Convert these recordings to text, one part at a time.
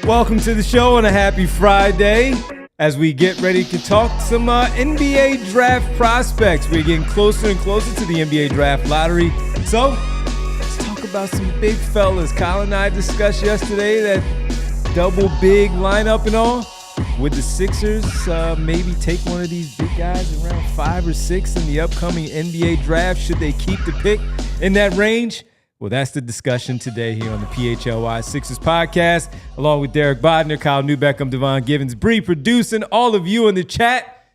Welcome to the show on a happy Friday as we get ready to talk some NBA draft prospects. We're getting closer and closer to the NBA draft lottery. So let's talk about some big fellas. Kyle and I discussed yesterday that double big lineup and all. Would the Sixers maybe take one of these big guys around 5 or 6 in the upcoming NBA draft? Should they keep the pick in that range? Well, that's the discussion today here on the PHLY Sixers podcast, along with Derek Bodner, Kyle Newbeck, I'm Devon Givens, Bree producing, all of you in the chat.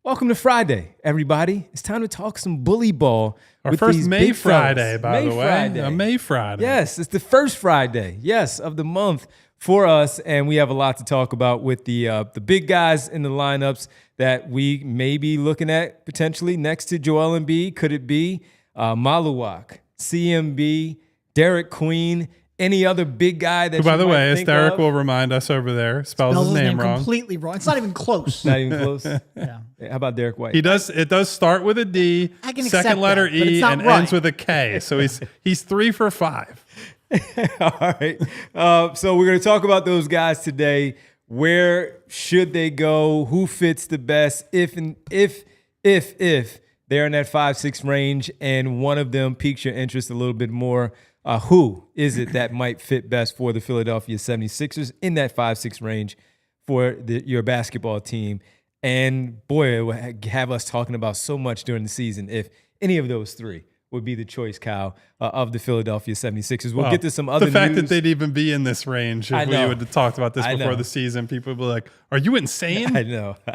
Welcome to Friday, everybody. It's time to talk some bully ball. Our with first these May big Friday, fellas. by the way. Friday. A May Friday. Yes, it's the first Friday, of the month for us, and we have a lot to talk about with the big guys in the lineups that we may be looking at potentially next to Joel Embiid. Could it be Maluach, CMB, Derik Queen, any other big guy that By the way, as Derek of? will remind us over there, spells his name wrong. Completely wrong. It's not even close. Not even close. Yeah. How about Derek White? It does start with a D, I can second accept letter that, but E, it's not and right. ends with a K. So he's 3 for 5. All right. So we're going to talk about those guys today. Where should they go? Who fits the best? If they're in that 5-6 range and one of them piques your interest a little bit more, who is it that might fit best for the Philadelphia 76ers in that 5-6 range for your basketball team? And boy, it would have us talking about so much during the season if any of those three would be the choice, Kyle, of the Philadelphia 76ers. We'll get to some other The fact news. that they'd even be in this range, if we would have talked about this before the season, people would be like, are you insane? I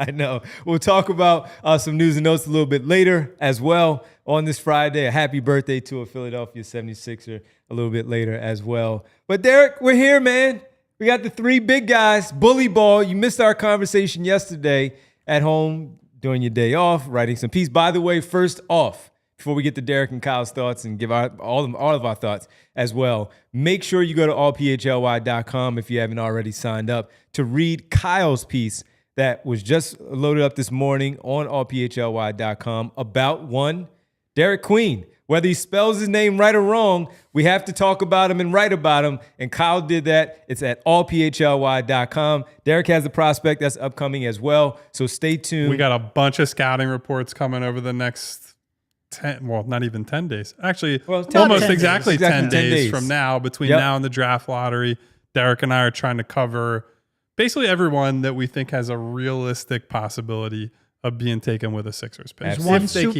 know. We'll talk about some news and notes a little bit later as well on this Friday. A happy birthday to a Philadelphia 76er a little bit later as well. But Derek, we're here, man. We got the 3 big guys. Bully ball. You missed our conversation yesterday at home during your day off, writing some piece. By the way, first off, before we get to Derek and Kyle's thoughts and give all of our thoughts as well, make sure you go to allphly.com if you haven't already signed up to read Kyle's piece that was just loaded up this morning on allphly.com about Derik Queen. Whether he spells his name right or wrong, we have to talk about him and write about him, and Kyle did that. It's at allphly.com. Derek has a prospect that's upcoming as well, so stay tuned. We got a bunch of scouting reports coming over the next 10, well, not even 10 days. Actually, almost exactly 10 days from now, between now and the draft lottery. Derek and I are trying to cover basically everyone that we think has a realistic possibility of being taken with a Sixers pick.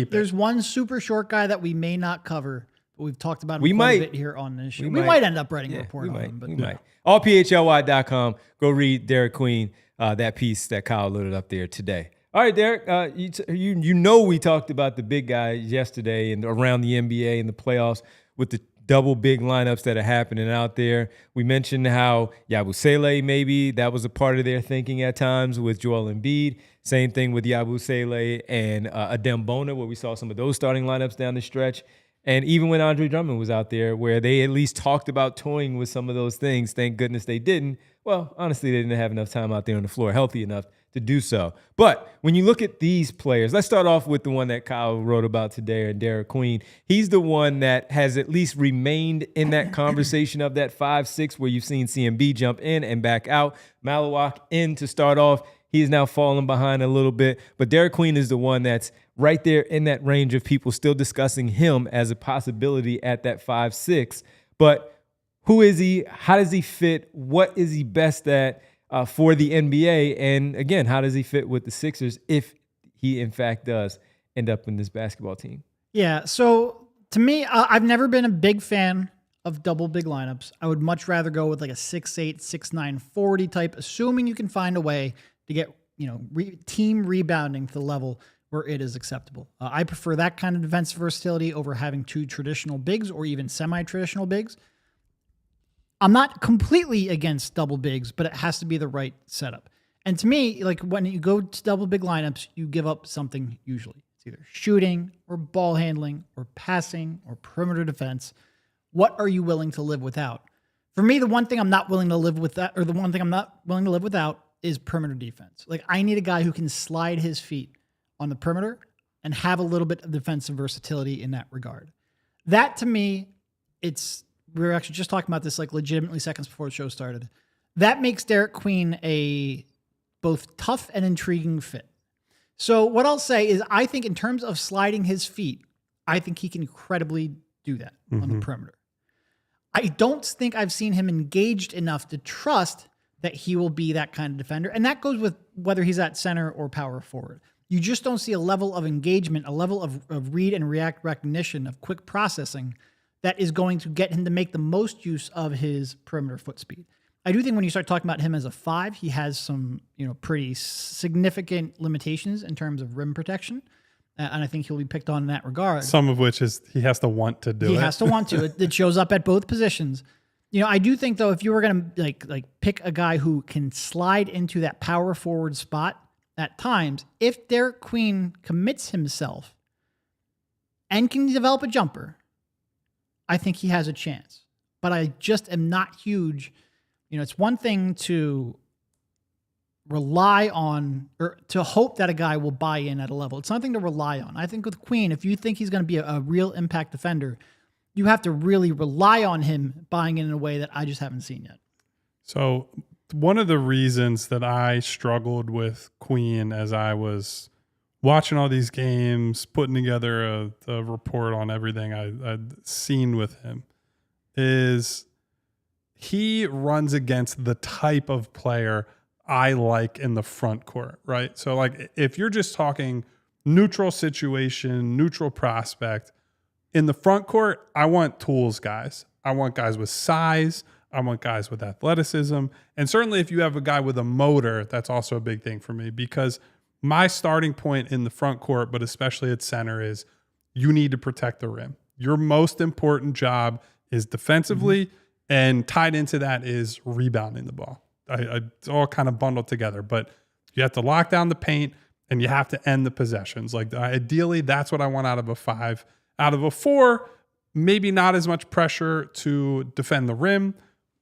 There's one super short guy that we may not cover, but we've talked about him quite a bit here on this show. We might end up writing a report on him. But we might. Allphly.com. Go read Derik Queen, that piece that Kyle loaded up there today. All right, Derek, you know we talked about the big guys yesterday and around the NBA and the playoffs with the double big lineups that are happening out there. We mentioned how Yabusele, maybe that was a part of their thinking at times with Joel Embiid. Same thing with Yabusele and Adembona, where we saw some of those starting lineups down the stretch. And even when Andre Drummond was out there, where they at least talked about toying with some of those things, thank goodness they didn't. Well, honestly, they didn't have enough time out there on the floor, healthy enough to do so. But when you look at these players, let's start off with the one that Kyle wrote about today, and Derik Queen. He's the one that has at least remained in that conversation of that 5-6, where you've seen CMB jump in and back out. Maluach in to start off. He's now falling behind a little bit. But Derik Queen is the one that's right there in that range of people still discussing him as a possibility at that 5-6. But who is he? How does he fit? What is he best at for the NBA? And again, how does he fit with the Sixers if he in fact does end up in this basketball team? Yeah, so to me, I've never been a big fan of double big lineups. I would much rather go with like a 6'8", 6'9", 40 type, assuming you can find a way to get team rebounding to the level where it is acceptable. I prefer that kind of defensive versatility over having 2 traditional bigs or even semi-traditional bigs. I'm not completely against double bigs, but it has to be the right setup. And to me, like when you go to double big lineups, you give up something usually. It's either shooting or ball handling or passing or perimeter defense. What are you willing to live without? For me, the one thing I'm not willing to live with that, or the one thing I'm not willing to live without, is perimeter defense. Like I need a guy who can slide his feet on the perimeter and have a little bit of defensive versatility in that regard. That to me, we were actually just talking about this like legitimately seconds before the show started. That makes Derik Queen a both tough and intriguing fit. So what I'll say is I think in terms of sliding his feet, I think he can incredibly do that on the perimeter. I don't think I've seen him engaged enough to trust that he will be that kind of defender. And that goes with whether he's at center or power forward. You just don't see a level of engagement, a level of read and react recognition, of quick processing that is going to get him to make the most use of his perimeter foot speed. I do think when you start talking about him as a 5, he has some, pretty significant limitations in terms of rim protection. And I think he'll be picked on in that regard. Some of which is he has to want to do it. He has to want to. It shows up at both positions. I do think, though, if you were going to like pick a guy who can slide into that power forward spot at times, if Derik Queen commits himself and can develop a jumper, I think he has a chance. But I just am not huge. It's one thing to rely on or to hope that a guy will buy in at a level. It's something to rely on. I think with Queen, if you think he's going to be a real impact defender, you have to really rely on him buying in a way that I just haven't seen yet. So one of the reasons that I struggled with Queen as I was watching all these games, putting together a report on everything I'd seen with him, is he runs against the type of player I like in the front court, right? So like if you're just talking neutral situation, neutral prospect, in the front court, I want tools guys. I want guys with size. I want guys with athleticism. And certainly if you have a guy with a motor, that's also a big thing for me, because my starting point in the front court, but especially at center, is you need to protect the rim. Your most important job is defensively, and tied into that is rebounding the ball. It's all kind of bundled together, but you have to lock down the paint and you have to end the possessions. Like ideally, that's what I want out of a 5. Out of a 4, maybe not as much pressure to defend the rim,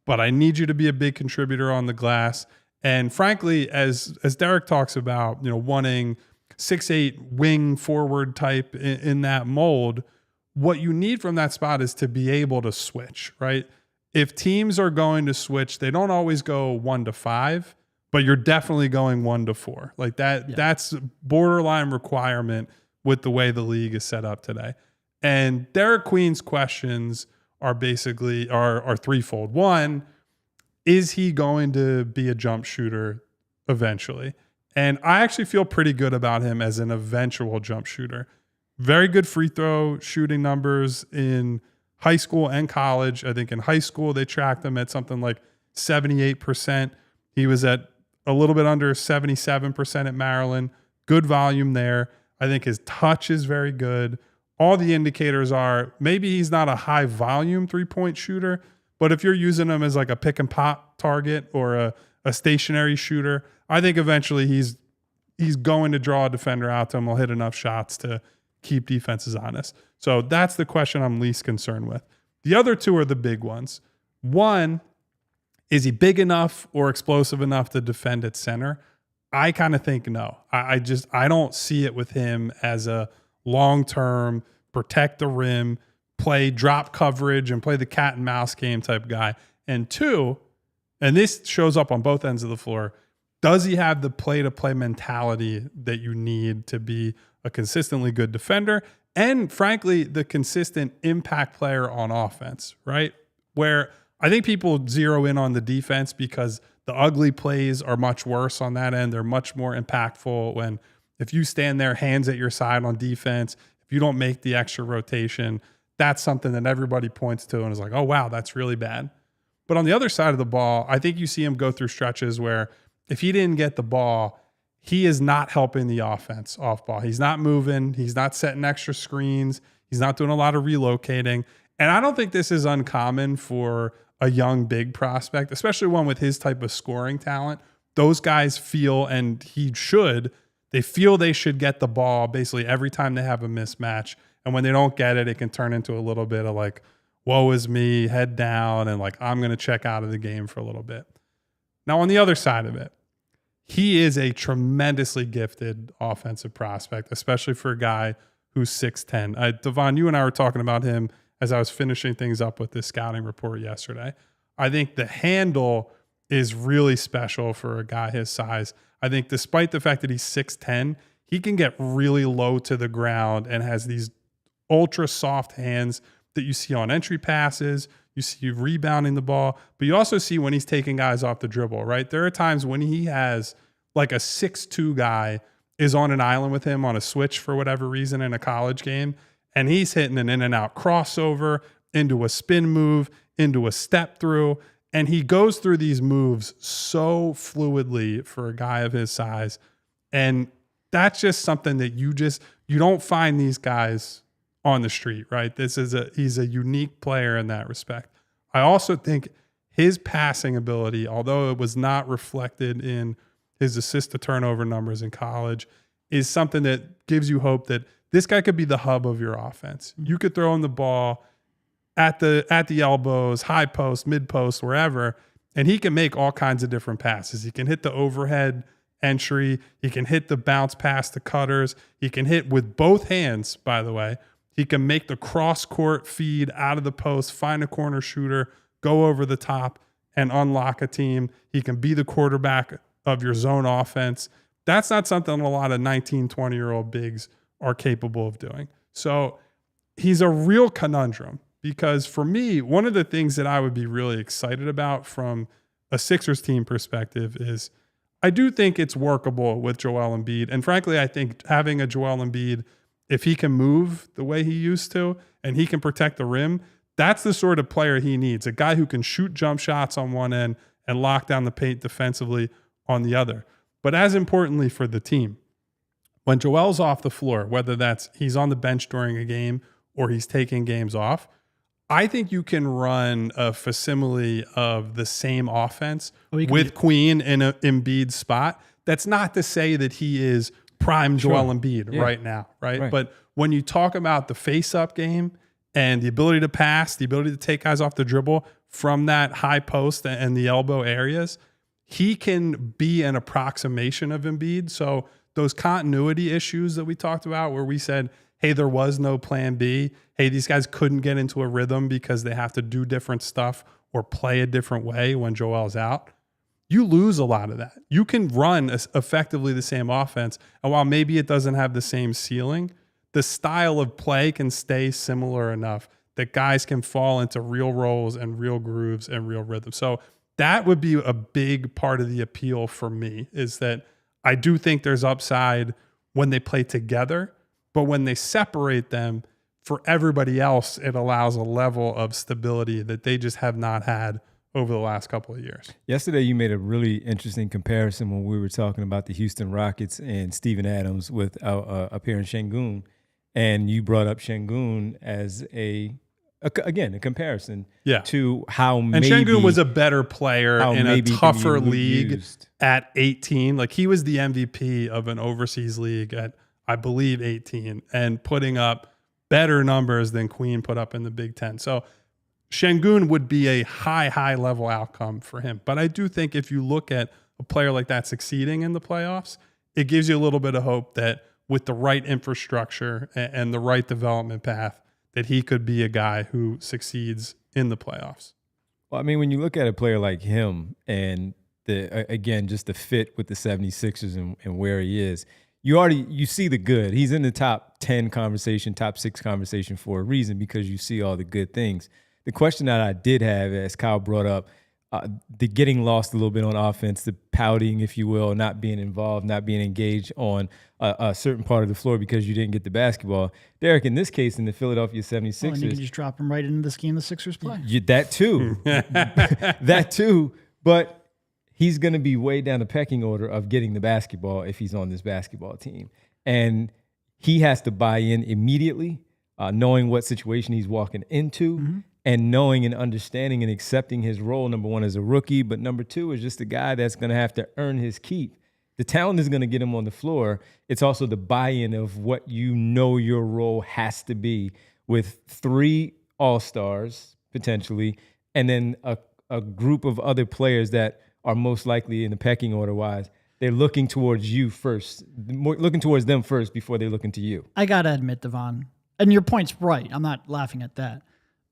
but I need you to be a big contributor on the glass. And frankly, as Derik talks about, wanting 6'8" wing forward type in that mold, what you need from that spot is to be able to switch, right? If teams are going to switch, they don't always go 1 to 5, but you're definitely going 1 to 4. Like that, that's borderline requirement with the way the league is set up today. And Derik Queen's questions are basically are threefold. One, is he going to be a jump shooter eventually? And I actually feel pretty good about him as an eventual jump shooter. Very good free throw shooting numbers in high school and college. I think in high school, they tracked him at something like 78%. He was at a little bit under 77% at Maryland. Good volume there. I think his touch is very good. All the indicators are maybe he's not a high volume 3-point shooter, but if you're using him as like a pick and pop target or a stationary shooter, I think eventually he's going to draw a defender out to him. He'll hit enough shots to keep defenses honest. So that's the question I'm least concerned with. The other two are the big ones. One, is he big enough or explosive enough to defend at center? I kind of think no. I don't see it with him as a long-term protect the rim, play drop coverage and play the cat and mouse game type guy. And two, and this shows up on both ends of the floor, does he have the play-to-play mentality that you need to be a consistently good defender and, frankly, the consistent impact player on offense, right? Where I think people zero in on the defense because the ugly plays are much worse on that end. They're much more impactful when if you stand there, hands at your side on defense, if you don't make the extra rotation, that's something that everybody points to and is like, oh, wow, that's really bad. But on the other side of the ball, I think you see him go through stretches where if he didn't get the ball, he is not helping the offense off ball. He's not moving. He's not setting extra screens. He's not doing a lot of relocating. And I don't think this is uncommon for a young big prospect, especially one with his type of scoring talent. Those guys feel, and he should, they feel they should get the ball basically every time they have a mismatch. And when they don't get it, it can turn into a little bit of like, woe is me, head down, and like, I'm going to check out of the game for a little bit. Now, on the other side of it, he is a tremendously gifted offensive prospect, especially for a guy who's 6'10". Devon, you and I were talking about him as I was finishing things up with this scouting report yesterday. I think the handle is really special for a guy his size. I think despite the fact that he's 6'10", he can get really low to the ground and has these ultra soft hands that you see on entry passes. You see rebounding the ball, but you also see when he's taking guys off the dribble, right? There are times when he has like a 6'2" guy is on an island with him on a switch for whatever reason in a college game, and he's hitting an in and out crossover into a spin move, into a step through, and he goes through these moves so fluidly for a guy of his size. And that's just something that you don't find these guys on the street, right? He's a unique player in that respect. I also think his passing ability, although it was not reflected in his assist to turnover numbers in college, is something that gives you hope that this guy could be the hub of your offense. You could throw him the ball at the elbows, high post, mid post, wherever, and he can make all kinds of different passes. He can hit the overhead entry. He can hit the bounce pass to cutters. He can hit with both hands, by the way. He can make the cross-court feed out of the post, find a corner shooter, go over the top, and unlock a team. He can be the quarterback of your zone offense. That's not something a lot of 19, 20-year-old bigs are capable of doing. So he's a real conundrum because for me, one of the things that I would be really excited about from a Sixers team perspective is I do think it's workable with Joel Embiid. And frankly, I think having a Joel Embiid, if he can move the way he used to and he can protect the rim, that's the sort of player he needs. A guy who can shoot jump shots on one end and lock down the paint defensively on the other. But as importantly for the team, when Joel's off the floor, whether that's he's on the bench during a game or he's taking games off, I think you can run a facsimile of the same offense with Queen in an Embiid spot. That's not to say that he is prime Joel Embiid right now, right? But when you talk about the face-up game and the ability to pass, the ability to take guys off the dribble from that high post and the elbow areas, he can be an approximation of Embiid. So those continuity issues that we talked about where we said, hey, there was no plan B. Hey, these guys couldn't get into a rhythm because they have to do different stuff or play a different way when Joel's out. You lose a lot of that. You can run effectively the same offense, and while maybe it doesn't have the same ceiling, the style of play can stay similar enough that guys can fall into real roles and real grooves and real rhythm. So that would be a big part of the appeal for me, is that I do think there's upside when they play together, but when they separate them, for everybody else, it allows a level of stability that they just have not had over the last couple of years. Yesterday, you made a really interesting comparison when we were talking about the Houston Rockets and Steven Adams with up here in Şengün, and you brought up Şengün as a comparison to how and Şengün was a better player in a tougher league at 18. Like he was the MVP of an overseas league at, I believe, 18 and putting up better numbers than Queen put up in the Big Ten. So Şengün would be a high level outcome for him. But I do think if you look at a player like that succeeding in the playoffs, it gives you a little bit of hope that with the right infrastructure and the right development path, that he could be a guy who succeeds in the playoffs. Well, I mean, when you look at a player like him and just the fit with the 76ers and where he is, you see the good. He's in the top 10 conversation, top 6 conversation for a reason, because you see all the good things. The question that I did have, as Kyle brought up, the getting lost a little bit on offense, the pouting, if you will, not being involved, not being engaged on a certain part of the floor because you didn't get the basketball. Derek, in this case, in the Philadelphia 76ers. Well, and you can just drop him right into the scheme the Sixers play. That too. That too. But he's going to be way down the pecking order of getting the basketball if he's on this basketball team. And he has to buy in immediately, knowing what situation he's walking into, and knowing and understanding and accepting his role, number one, as a rookie, but number two, is just a guy that's going to have to earn his keep. The talent is going to get him on the floor. It's also the buy-in of what you know your role has to be, with 3 all-stars, potentially, and then a group of other players that are most likely in the pecking order-wise. They're looking towards you first, looking towards them first before they're looking to you. I got to admit, Devon, and your point's right. I'm not laughing at that.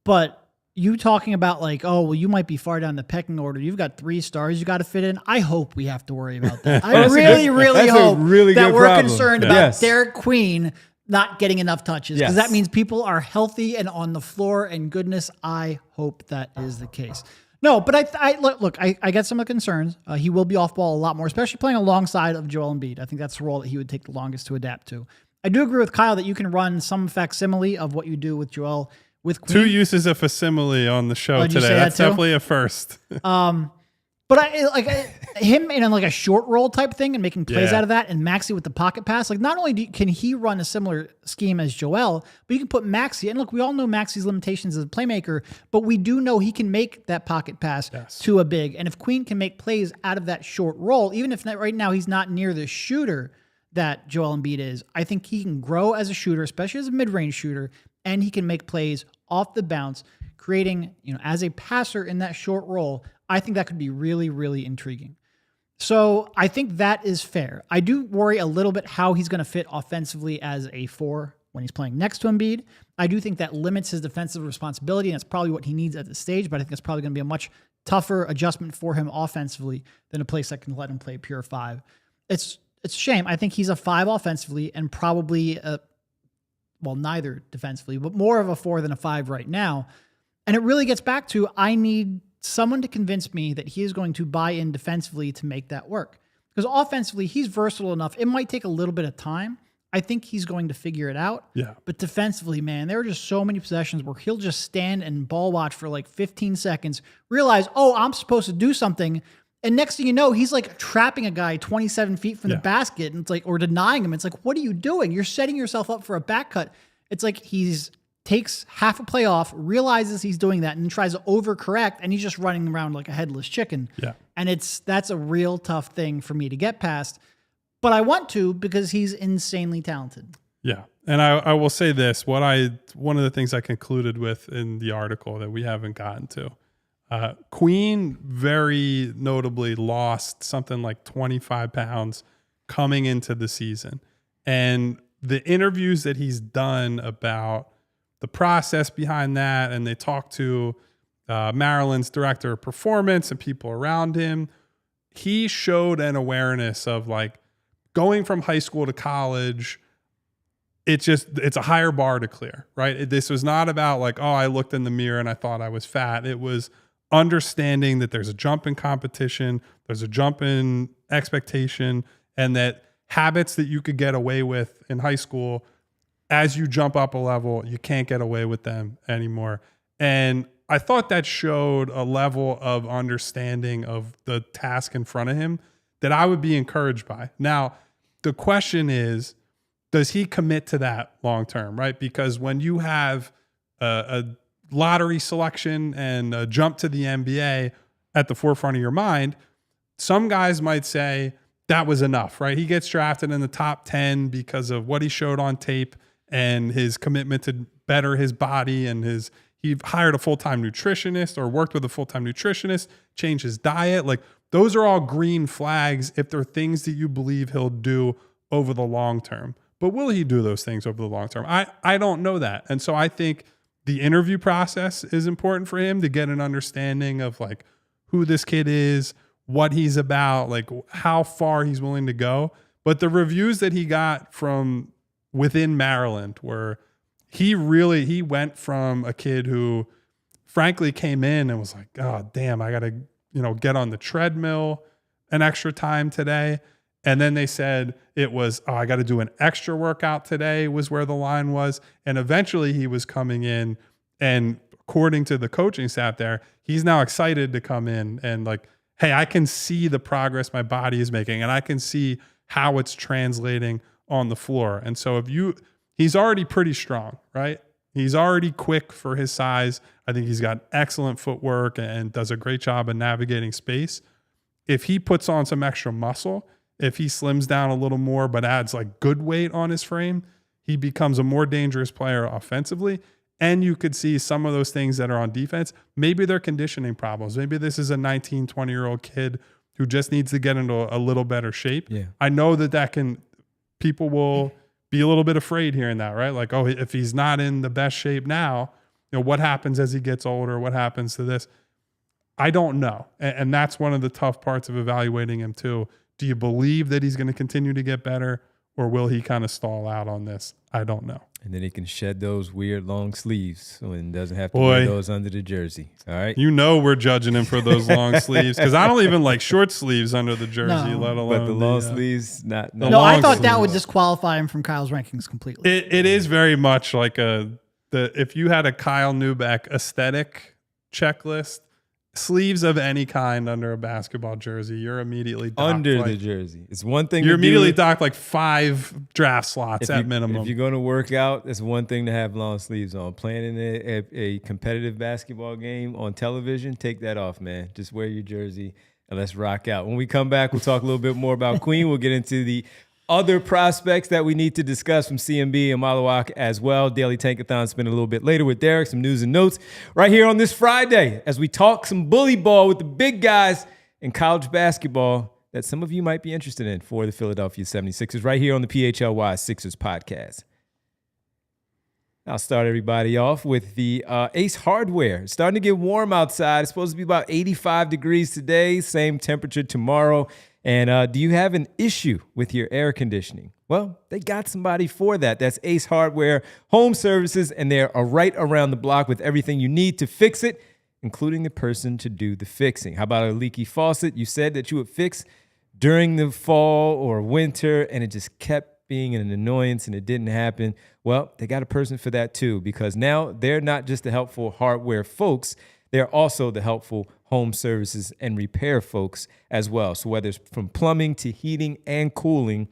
But you talking about like, oh, well, you might be far down the pecking order. You've got 3 stars you got to fit in. I hope we have to worry about that. I really hope that we're concerned about Derik Queen not getting enough touches, because that means people are healthy and on the floor, and goodness, I hope that is the case. No, but I get some of the concerns. He will be off ball a lot more, especially playing alongside of Joel Embiid. I think that's the role that he would take the longest to adapt to. I do agree with Kyle that you can run some facsimile of what you do with Joel with Queen. 2 uses of facsimile on the show today. That's definitely a first. But I like him in like a short roll type thing and making plays out of that, and Maxey with the pocket pass. Like, not only can he run a similar scheme as Joel, but you can put Maxey. And look, we all know Maxey's limitations as a playmaker, but we do know he can make that pocket pass to a big. And if Queen can make plays out of that short roll, even if right now he's not near the shooter that Joel Embiid is, I think he can grow as a shooter, especially as a mid-range shooter, and he can make plays off the bounce, creating, as a passer in that short roll. I think that could be really, really intriguing. So I think that is fair. I do worry a little bit how he's going to fit offensively as a 4 when he's playing next to Embiid. I do think that limits his defensive responsibility, and it's probably what he needs at this stage, but I think it's probably going to be a much tougher adjustment for him offensively than a place that can let him play pure 5. It's a shame. I think he's a 5 offensively and probably neither defensively, but more of a 4 than a 5 right now. And it really gets back to, I need someone to convince me that he is going to buy in defensively to make that work. Because offensively, he's versatile enough. It might take a little bit of time. I think he's going to figure it out. Yeah. But defensively, man, there are just so many possessions where he'll just stand and ball watch for like 15 seconds, realize, oh, I'm supposed to do something. And next thing you know, he's like trapping a guy 27 feet from the basket, and it's like, or denying him. It's like, what are you doing? You're setting yourself up for a back cut. It's like takes half a play off, realizes he's doing that, and tries to overcorrect, and he's just running around like a headless chicken. Yeah. And that's a real tough thing for me to get past. But I want to, because he's insanely talented. Yeah. And I will say this, one of the things I concluded with in the article that we haven't gotten to, Queen very notably lost something like 25 pounds coming into the season. And the interviews that he's done about the process behind that, and they talked to Maryland's director of performance and people around him, he showed an awareness of like going from high school to college. It's a higher bar to clear, right? This was not about like, oh, I looked in the mirror and I thought I was fat. It was understanding that there's a jump in competition, there's a jump in expectation, and that habits that you could get away with in high school, as you jump up a level, you can't get away with them anymore. And I thought that showed a level of understanding of the task in front of him that I would be encouraged by. Now, the question is, does he commit to that long term, right? Because when you have a lottery selection and a jump to the NBA at the forefront of your mind, some guys might say that was enough, right? He gets drafted in the top 10 because of what he showed on tape and his commitment to better his body, and he hired a full-time nutritionist or worked with a full-time nutritionist, changed his diet. Like, those are all green flags if they're things that you believe he'll do over the long term. But will he do those things over the long term? I don't know that. And so I think the interview process is important for him to get an understanding of like who this kid is, what he's about, like how far he's willing to go. But the reviews that he got from within Maryland were he went from a kid who frankly came in and was like, oh, damn, I got to, get on the treadmill an extra time today. And then they said it was, oh, I got to do an extra workout today was where the line was. And eventually he was coming in, and according to the coaching staff there, he's now excited to come in and like, hey, I can see the progress my body is making, and I can see how it's translating on the floor. And so he's already pretty strong, right? He's already quick for his size. I think he's got excellent footwork and does a great job of navigating space. If he puts on some extra muscle, if he slims down a little more but adds like good weight on his frame, he becomes a more dangerous player offensively. And you could see some of those things that are on defense. Maybe they're conditioning problems. Maybe this is a 19, 20-year-old kid who just needs to get into a little better shape. Yeah. I know people will be a little bit afraid hearing that, right? Like, oh, if he's not in the best shape now, what happens as he gets older? What happens to this? I don't know. And that's one of the tough parts of evaluating him too. Do you believe that he's going to continue to get better, or will he kind of stall out on this? I don't know. And then he can shed those weird long sleeves and doesn't have to wear those under the jersey. All right. We're judging him for those long sleeves because I don't even like short sleeves under the jersey, let alone. But the long sleeves, not. No, I thought that would disqualify him from Kyle's rankings completely. It is very much like if you had a Kyle Neubeck aesthetic checklist, sleeves of any kind under a basketball jersey, you're immediately docked under the jersey. It's one thing. You're immediately docked like 5 draft slots at minimum. If you're going to work out, it's one thing to have long sleeves on. Playing in a competitive basketball game on television, take that off, man. Just wear your jersey and let's rock out. When we come back, we'll talk a little bit more about Queen. We'll get into the other prospects that we need to discuss from CMB and Maluach as well. Daily Tankathon spin a little bit later with Derik, some news and notes right here on this Friday as we talk some bully ball with the big guys in college basketball that some of you might be interested in for the Philadelphia 76ers right here on the PHLY Sixers podcast. I'll start everybody off with the Ace Hardware. It's starting to get warm outside. It's supposed to be about 85 degrees today, same temperature tomorrow. And do you have an issue with your air conditioning? Well, they got somebody for that. That's Ace Hardware Home Services, and they're right around the block with everything you need to fix it, including the person to do the fixing. How about a leaky faucet? You said that you would fix during the fall or winter, and it just kept being an annoyance and it didn't happen. Well, they got a person for that too, because now they're not just the helpful hardware folks, they're also the helpful home services and repair folks as well. So whether it's from plumbing to heating and cooling,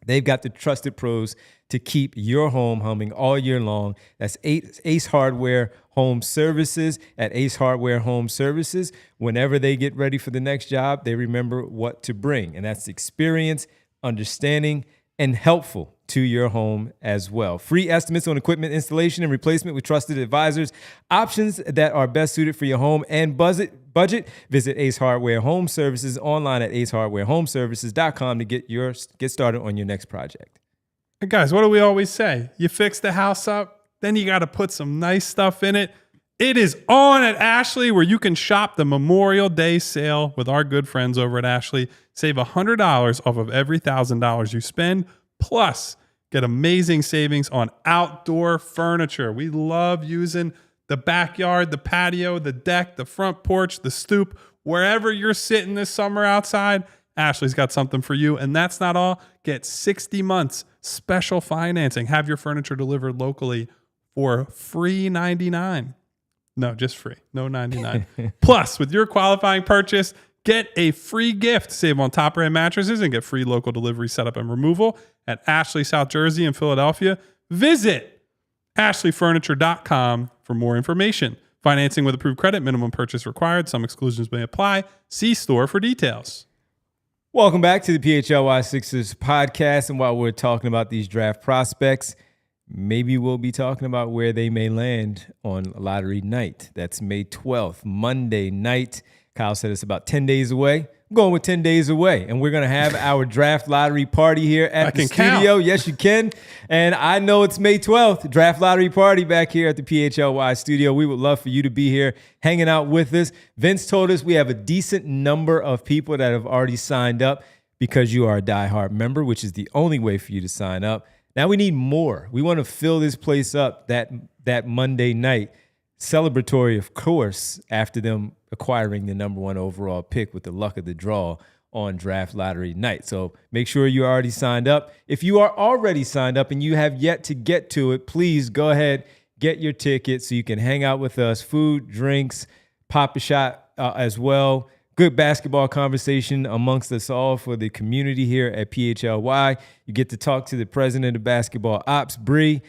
they've got the trusted pros to keep your home humming all year long. That's Ace Hardware Home Services. At Ace Hardware Home Services, whenever they get ready for the next job, they remember what to bring. And that's experience, understanding, and helpful to your home as well. Free estimates on equipment installation and replacement with trusted advisors. Options that are best suited for your home and budget. Visit Ace Hardware Home Services online at acehardwarehomeservices.com to get started on your next project. Hey guys, what do we always say? You fix the house up, then you got to put some nice stuff in it. It is on at Ashley, where you can shop the Memorial Day sale with our good friends over at Ashley. Save $100 off of every $1,000 you spend, plus get amazing savings on outdoor furniture. We love using the backyard, the patio, the deck, the front porch, the stoop, wherever you're sitting this summer outside. Ashley's got something for you. And that's not all. Get 60 months special financing. Have your furniture delivered locally for free $99. No, just free. No $99. Plus, with your qualifying purchase, get a free gift. Save on top brand mattresses and get free local delivery setup and removal at Ashley, South Jersey and Philadelphia. Visit ashleyfurniture.com for more information. Financing with approved credit, minimum purchase required. Some exclusions may apply. See store for details. Welcome back to the PHLY Sixers podcast. And while we're talking about these draft prospects, maybe we'll be talking about where they may land on lottery night. That's May 12th, Monday night. Kyle said it's about 10 days away. I'm going with 10 days away. And we're going to have our draft lottery party here at the studio. Count. Yes, you can. And I know it's May 12th, draft lottery party back here at the PHLY studio. We would love for you to be here hanging out with us. Vince told us we have a decent number of people that have already signed up because you are a diehard member, which is the only way for you to sign up. Now we need more. We want to fill this place up that Monday night. Celebratory, of course, after them acquiring the number 1 overall pick with the luck of the draw on draft lottery night. So make sure you're already signed up. If you are already signed up and you have yet to get to it, please go ahead, get your ticket so you can hang out with us. Food, drinks, pop a shot as well. Good basketball conversation amongst us all for the community here at PHLY. You get to talk to the president of basketball ops, Bree,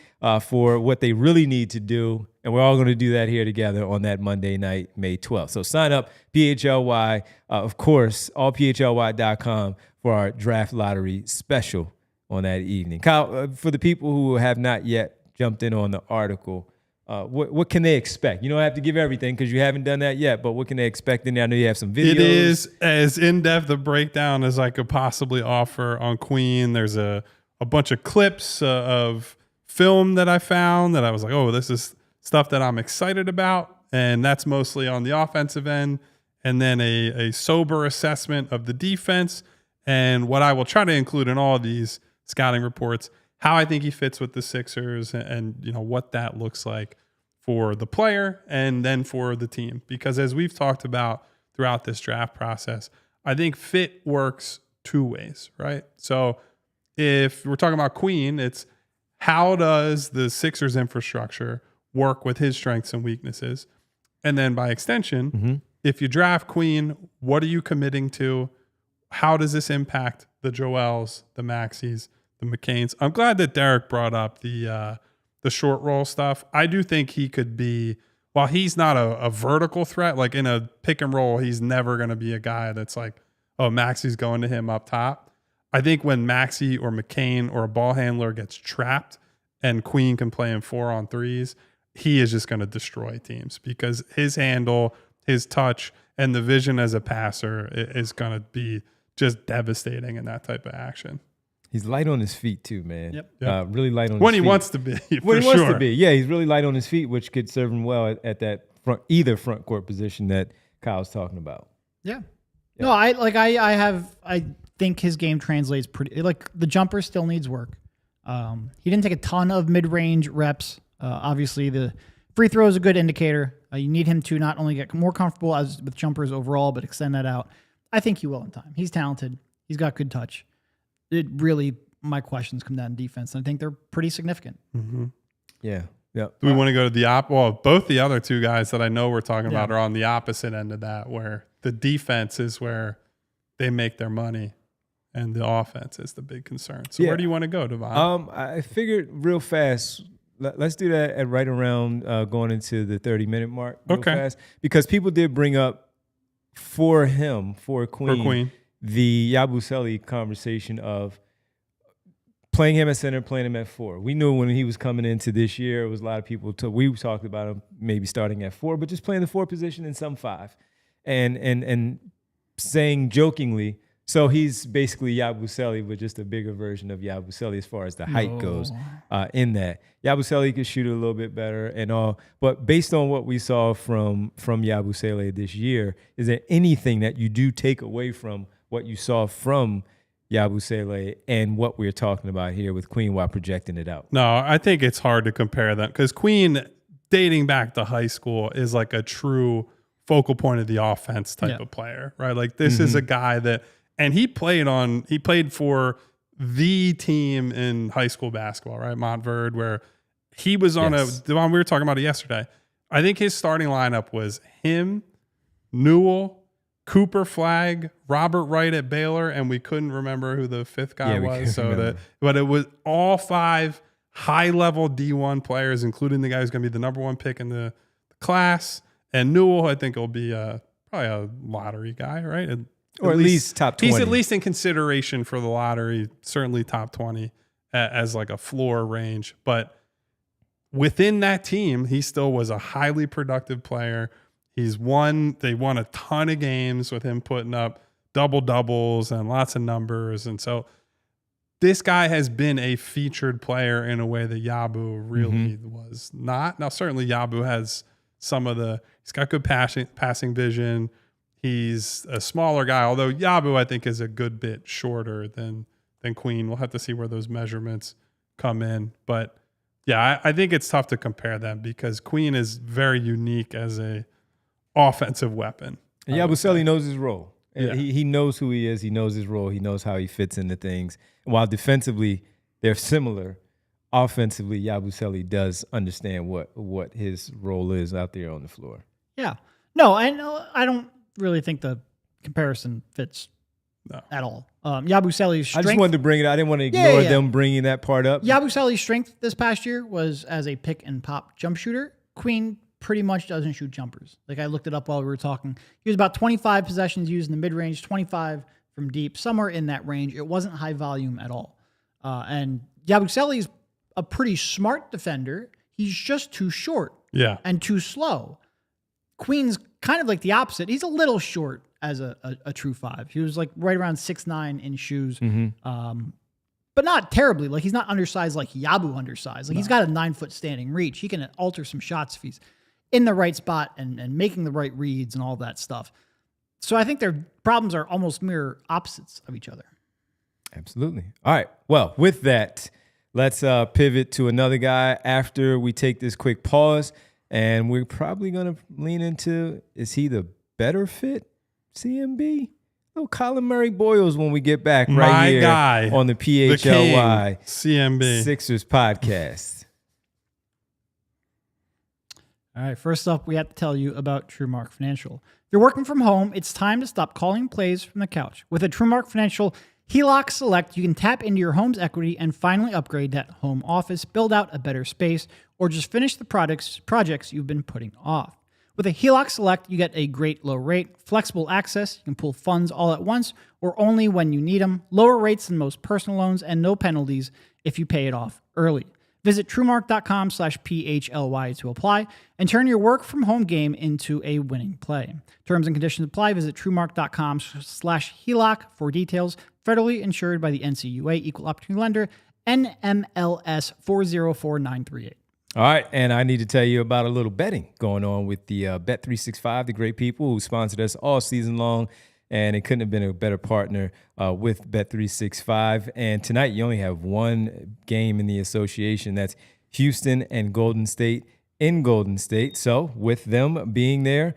for what they really need to do. And we're all going to do that here together on that Monday night, May 12th. So sign up, PHLY, of course, allphly.com for our draft lottery special on that evening. Kyle, for the people who have not yet jumped in on the article, what can they expect? You don't have to give everything because you haven't done that yet, but what can they expect? And I know you have some videos. It is as in-depth a breakdown as I could possibly offer on Queen. There's a bunch of clips of film that I found that I was like, oh, this is stuff that I'm excited about, and that's mostly on the offensive end, and then a sober assessment of the defense. And what I will try to include in all of these scouting reports, how I think he fits with the Sixers, and what that looks like for the player and then for the team. Because as we've talked about throughout this draft process, I think fit works two ways, right? So if we're talking about Queen, it's how does the Sixers infrastructure work with his strengths and weaknesses? And then by extension, if you draft Queen, what are you committing to? How does this impact the Joels, the Maxis, the McCains? I'm glad that Derik brought up the short roll stuff. I do think he could be, while he's not a vertical threat, like in a pick and roll, he's never going to be a guy that's like, oh, Maxi's going to him up top. I think when Maxi or McCain or a ball handler gets trapped and Queen can play him 4-on-3s, he is just going to destroy teams because his handle, his touch, and the vision as a passer is going to be just devastating in that type of action. He's light on his feet too, man. Yep. Really light on his feet. When he wants to be, when he wants to be. Yeah, he's really light on his feet, which could serve him well at that either front court position that Kyle's talking about. Yeah. No, I think his game translates pretty, like the jumper still needs work. He didn't take a ton of mid-range reps. Obviously the free throw is a good indicator. You need him to not only get more comfortable with jumpers overall, but extend that out. I think he will in time. He's talented. He's got good touch. My questions come down to defense, and I think they're pretty significant. Mm-hmm. Yeah. Yeah. Do we want to go to the well, both the other two guys that I know we're talking about are on the opposite end of that, where the defense is where they make their money and the offense is the big concern. So where do you want to go, Devon? I figured real fast. Let's do that at right around going into the 30-minute mark. Real fast, because people did bring up for Queen, the Yabusele conversation of playing him at center, playing him at 4. We knew when he was coming into this year, it was a lot of people. We talked about him maybe starting at 4, but just playing the 4 position in some 5, and saying jokingly, so he's basically Yabusele, but just a bigger version of Yabusele as far as the height goes. In that Yabusele could shoot it a little bit better and all, but based on what we saw from Yabusele this year, is there anything that you do take away from what you saw from Yabusele and what we're talking about here with Queen while projecting it out? No, I think it's hard to compare them because Queen, dating back to high school, is like a true focal point of the offense type of player, right? Like this is a guy that, and he played for the team in high school basketball, right? Montverde, where he was on we were talking about it yesterday. I think his starting lineup was him, Newell, Cooper Flagg, Robert Wright at Baylor, and we couldn't remember who the 5th guy was. But it was all 5 high-level D1 players, including the guy who's going to be the number 1 pick in the class. And Newell, I think, will be probably a lottery guy, right? Or at least top 20. He's at least in consideration for the lottery, certainly top 20 as like a floor range. But within that team, he still was a highly productive player. They won a ton of games with him putting up double-doubles and lots of numbers. And so this guy has been a featured player in a way that Yabu really was not. Now, certainly Yabu has he's got good passing vision. He's a smaller guy, although Yabu, I think, is a good bit shorter than Queen. We'll have to see where those measurements come in. But yeah, I think it's tough to compare them because Queen is very unique as a offensive weapon. And Yabusele knows his role. Yeah. He knows who he is. He knows his role. He knows how he fits into things. And while defensively they're similar, offensively Yabusele does understand what his role is out there on the floor. Yeah. No, I don't really think the comparison fits at all. Yabusele's strength. I just wanted to bring it out. I didn't want to ignore them bringing that part up. Yabusele's strength this past year was as a pick and pop jump shooter. Queen pretty much doesn't shoot jumpers. Like I looked it up while we were talking. He was about 25 possessions used in the mid-range, 25 from deep, somewhere in that range. It wasn't high volume at all. And Yabusele's a pretty smart defender. He's just too short and too slow. Queen's kind of like the opposite. He's a little short as a true 5. He was like right around 6'9" in shoes. but not terribly. Like, he's not undersized like Yabu undersized. Like, he's got a 9-foot standing reach. He can alter some shots if he's in the right spot and making the right reads and all that stuff. So I think their problems are almost mirror opposites of each other. Absolutely. All right. Well, with that, let's pivot to another guy after we take this quick pause. And we're probably going to lean into, is he the better fit CMB? Oh, Collin Murray-Boyles when we get back right here guy, on the PHLY CMB Sixers podcast. All right, first up, we have to tell you about TrueMark Financial. If you're working from home, it's time to stop calling plays from the couch. With a TrueMark Financial HELOC Select, you can tap into your home's equity and finally upgrade that home office, build out a better space, or just finish the projects you've been putting off. With a HELOC Select, you get a great low rate, flexible access, you can pull funds all at once or only when you need them, lower rates than most personal loans, and no penalties if you pay it off early. Visit TrueMark.com/PHLY to apply and turn your work from home game into a winning play. Terms and conditions apply. Visit TrueMark.com/HELOC for details. Federally insured by the NCUA, Equal Opportunity Lender, NMLS 404938. All right, and I need to tell you about a little betting going on with the Bet365, the great people who sponsored us all season long, and it couldn't have been a better partner with Bet365. And tonight you only have one game in the association. That's Houston and Golden State in Golden State. So with them being there,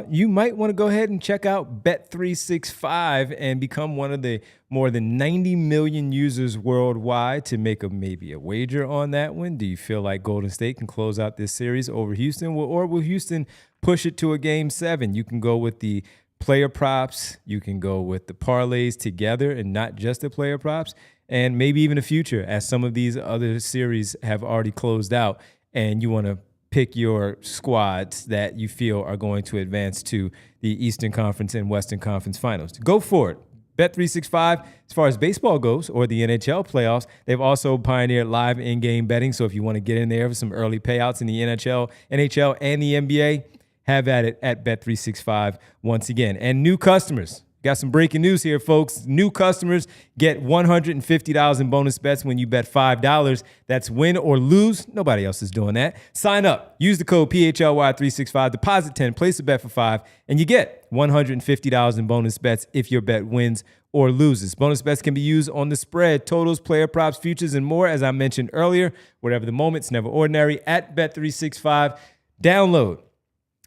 you might want to go ahead and check out Bet365 and become one of the more than 90 million users worldwide to make maybe a wager on that one. Do you feel like Golden State can close out this series over Houston? Or will Houston push it to a game 7? You can go with the player props. You can go with the parlays together and not just the player props, and maybe even a future as some of these other series have already closed out and you want to pick your squads that you feel are going to advance to the Eastern Conference and Western Conference finals. Go for it. Bet365, as far as baseball goes, or the NHL playoffs, they've also pioneered live in-game betting. So if you want to get in there for some early payouts in the NHL, and the NBA, have at it at Bet365 once again. And new customers, got some breaking news here, folks. New customers get $150 in bonus bets when you bet $5. That's win or lose. Nobody else is doing that. Sign up. Use the code PHLY365. Deposit 10. Place a bet for $5. And you get $150 in bonus bets if your bet wins or loses. Bonus bets can be used on the spread, totals, player props, futures, and more. As I mentioned earlier, whatever the moment, it's never ordinary. At Bet365, download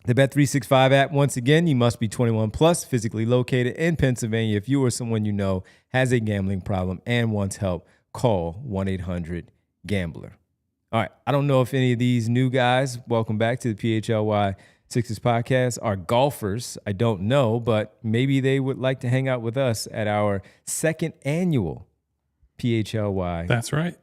the Bet365 app. Once again, you must be 21 plus, physically located in Pennsylvania. If you or someone you know has a gambling problem and wants help, call 1-800-GAMBLER. All right, I don't know if any of these new guys, welcome back to the PHLY Sixers podcast, are golfers. I don't know, but maybe they would like to hang out with us at our second annual PHLY. That's right.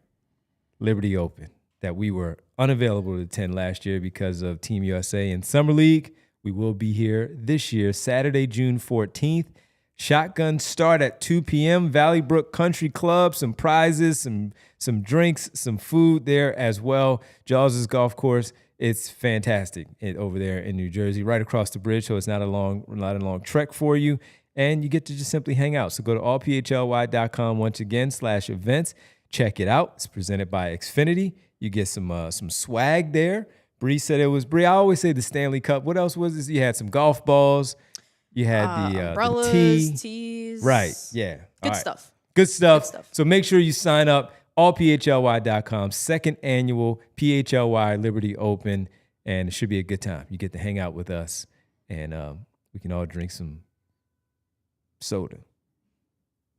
Liberty Open that we were unavailable to attend last year because of Team USA and Summer League. We will be here this year, Saturday, June 14th. Shotgun start at 2 p.m. Valley Brook Country Club, some prizes, some drinks, some food there as well. Jaws' golf course, it's fantastic over there in New Jersey, right across the bridge, so it's not a long trek for you. And you get to just simply hang out. So go to allphly.com once again /events. Check it out. It's presented by Xfinity. You get some swag there. Bree said it was Bree. I always say the Stanley Cup. What else was this? You had some golf balls. You had the umbrellas, the tees. Right. Yeah. Good stuff. Good stuff. So make sure you sign up. Allphly.com. Second annual PHLY Liberty Open, and it should be a good time. You get to hang out with us, and we can all drink some soda.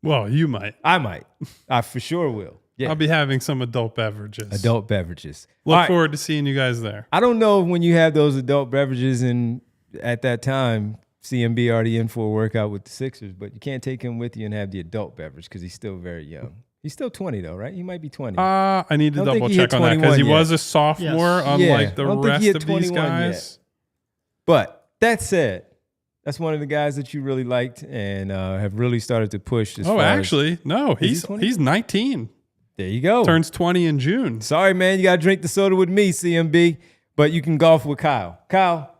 Well, you might. I might. I for sure will. Yeah. I'll be having some adult beverages. Look forward to seeing you guys there. I don't know when you have those adult beverages and at that time, CMB already in for a workout with the Sixers, but you can't take him with you and have the adult beverage because he's still very young. He's still 20 though, right? He might be 20. I need to double check on that because he was a sophomore, unlike the rest of these guys. Yet. But that said, that's one of the guys that you really liked and have really started to push. No, he's 19. There you go. Turns 20 in June. Sorry, man. You got to drink the soda with me, CMB, but you can golf with Kyle. Kyle,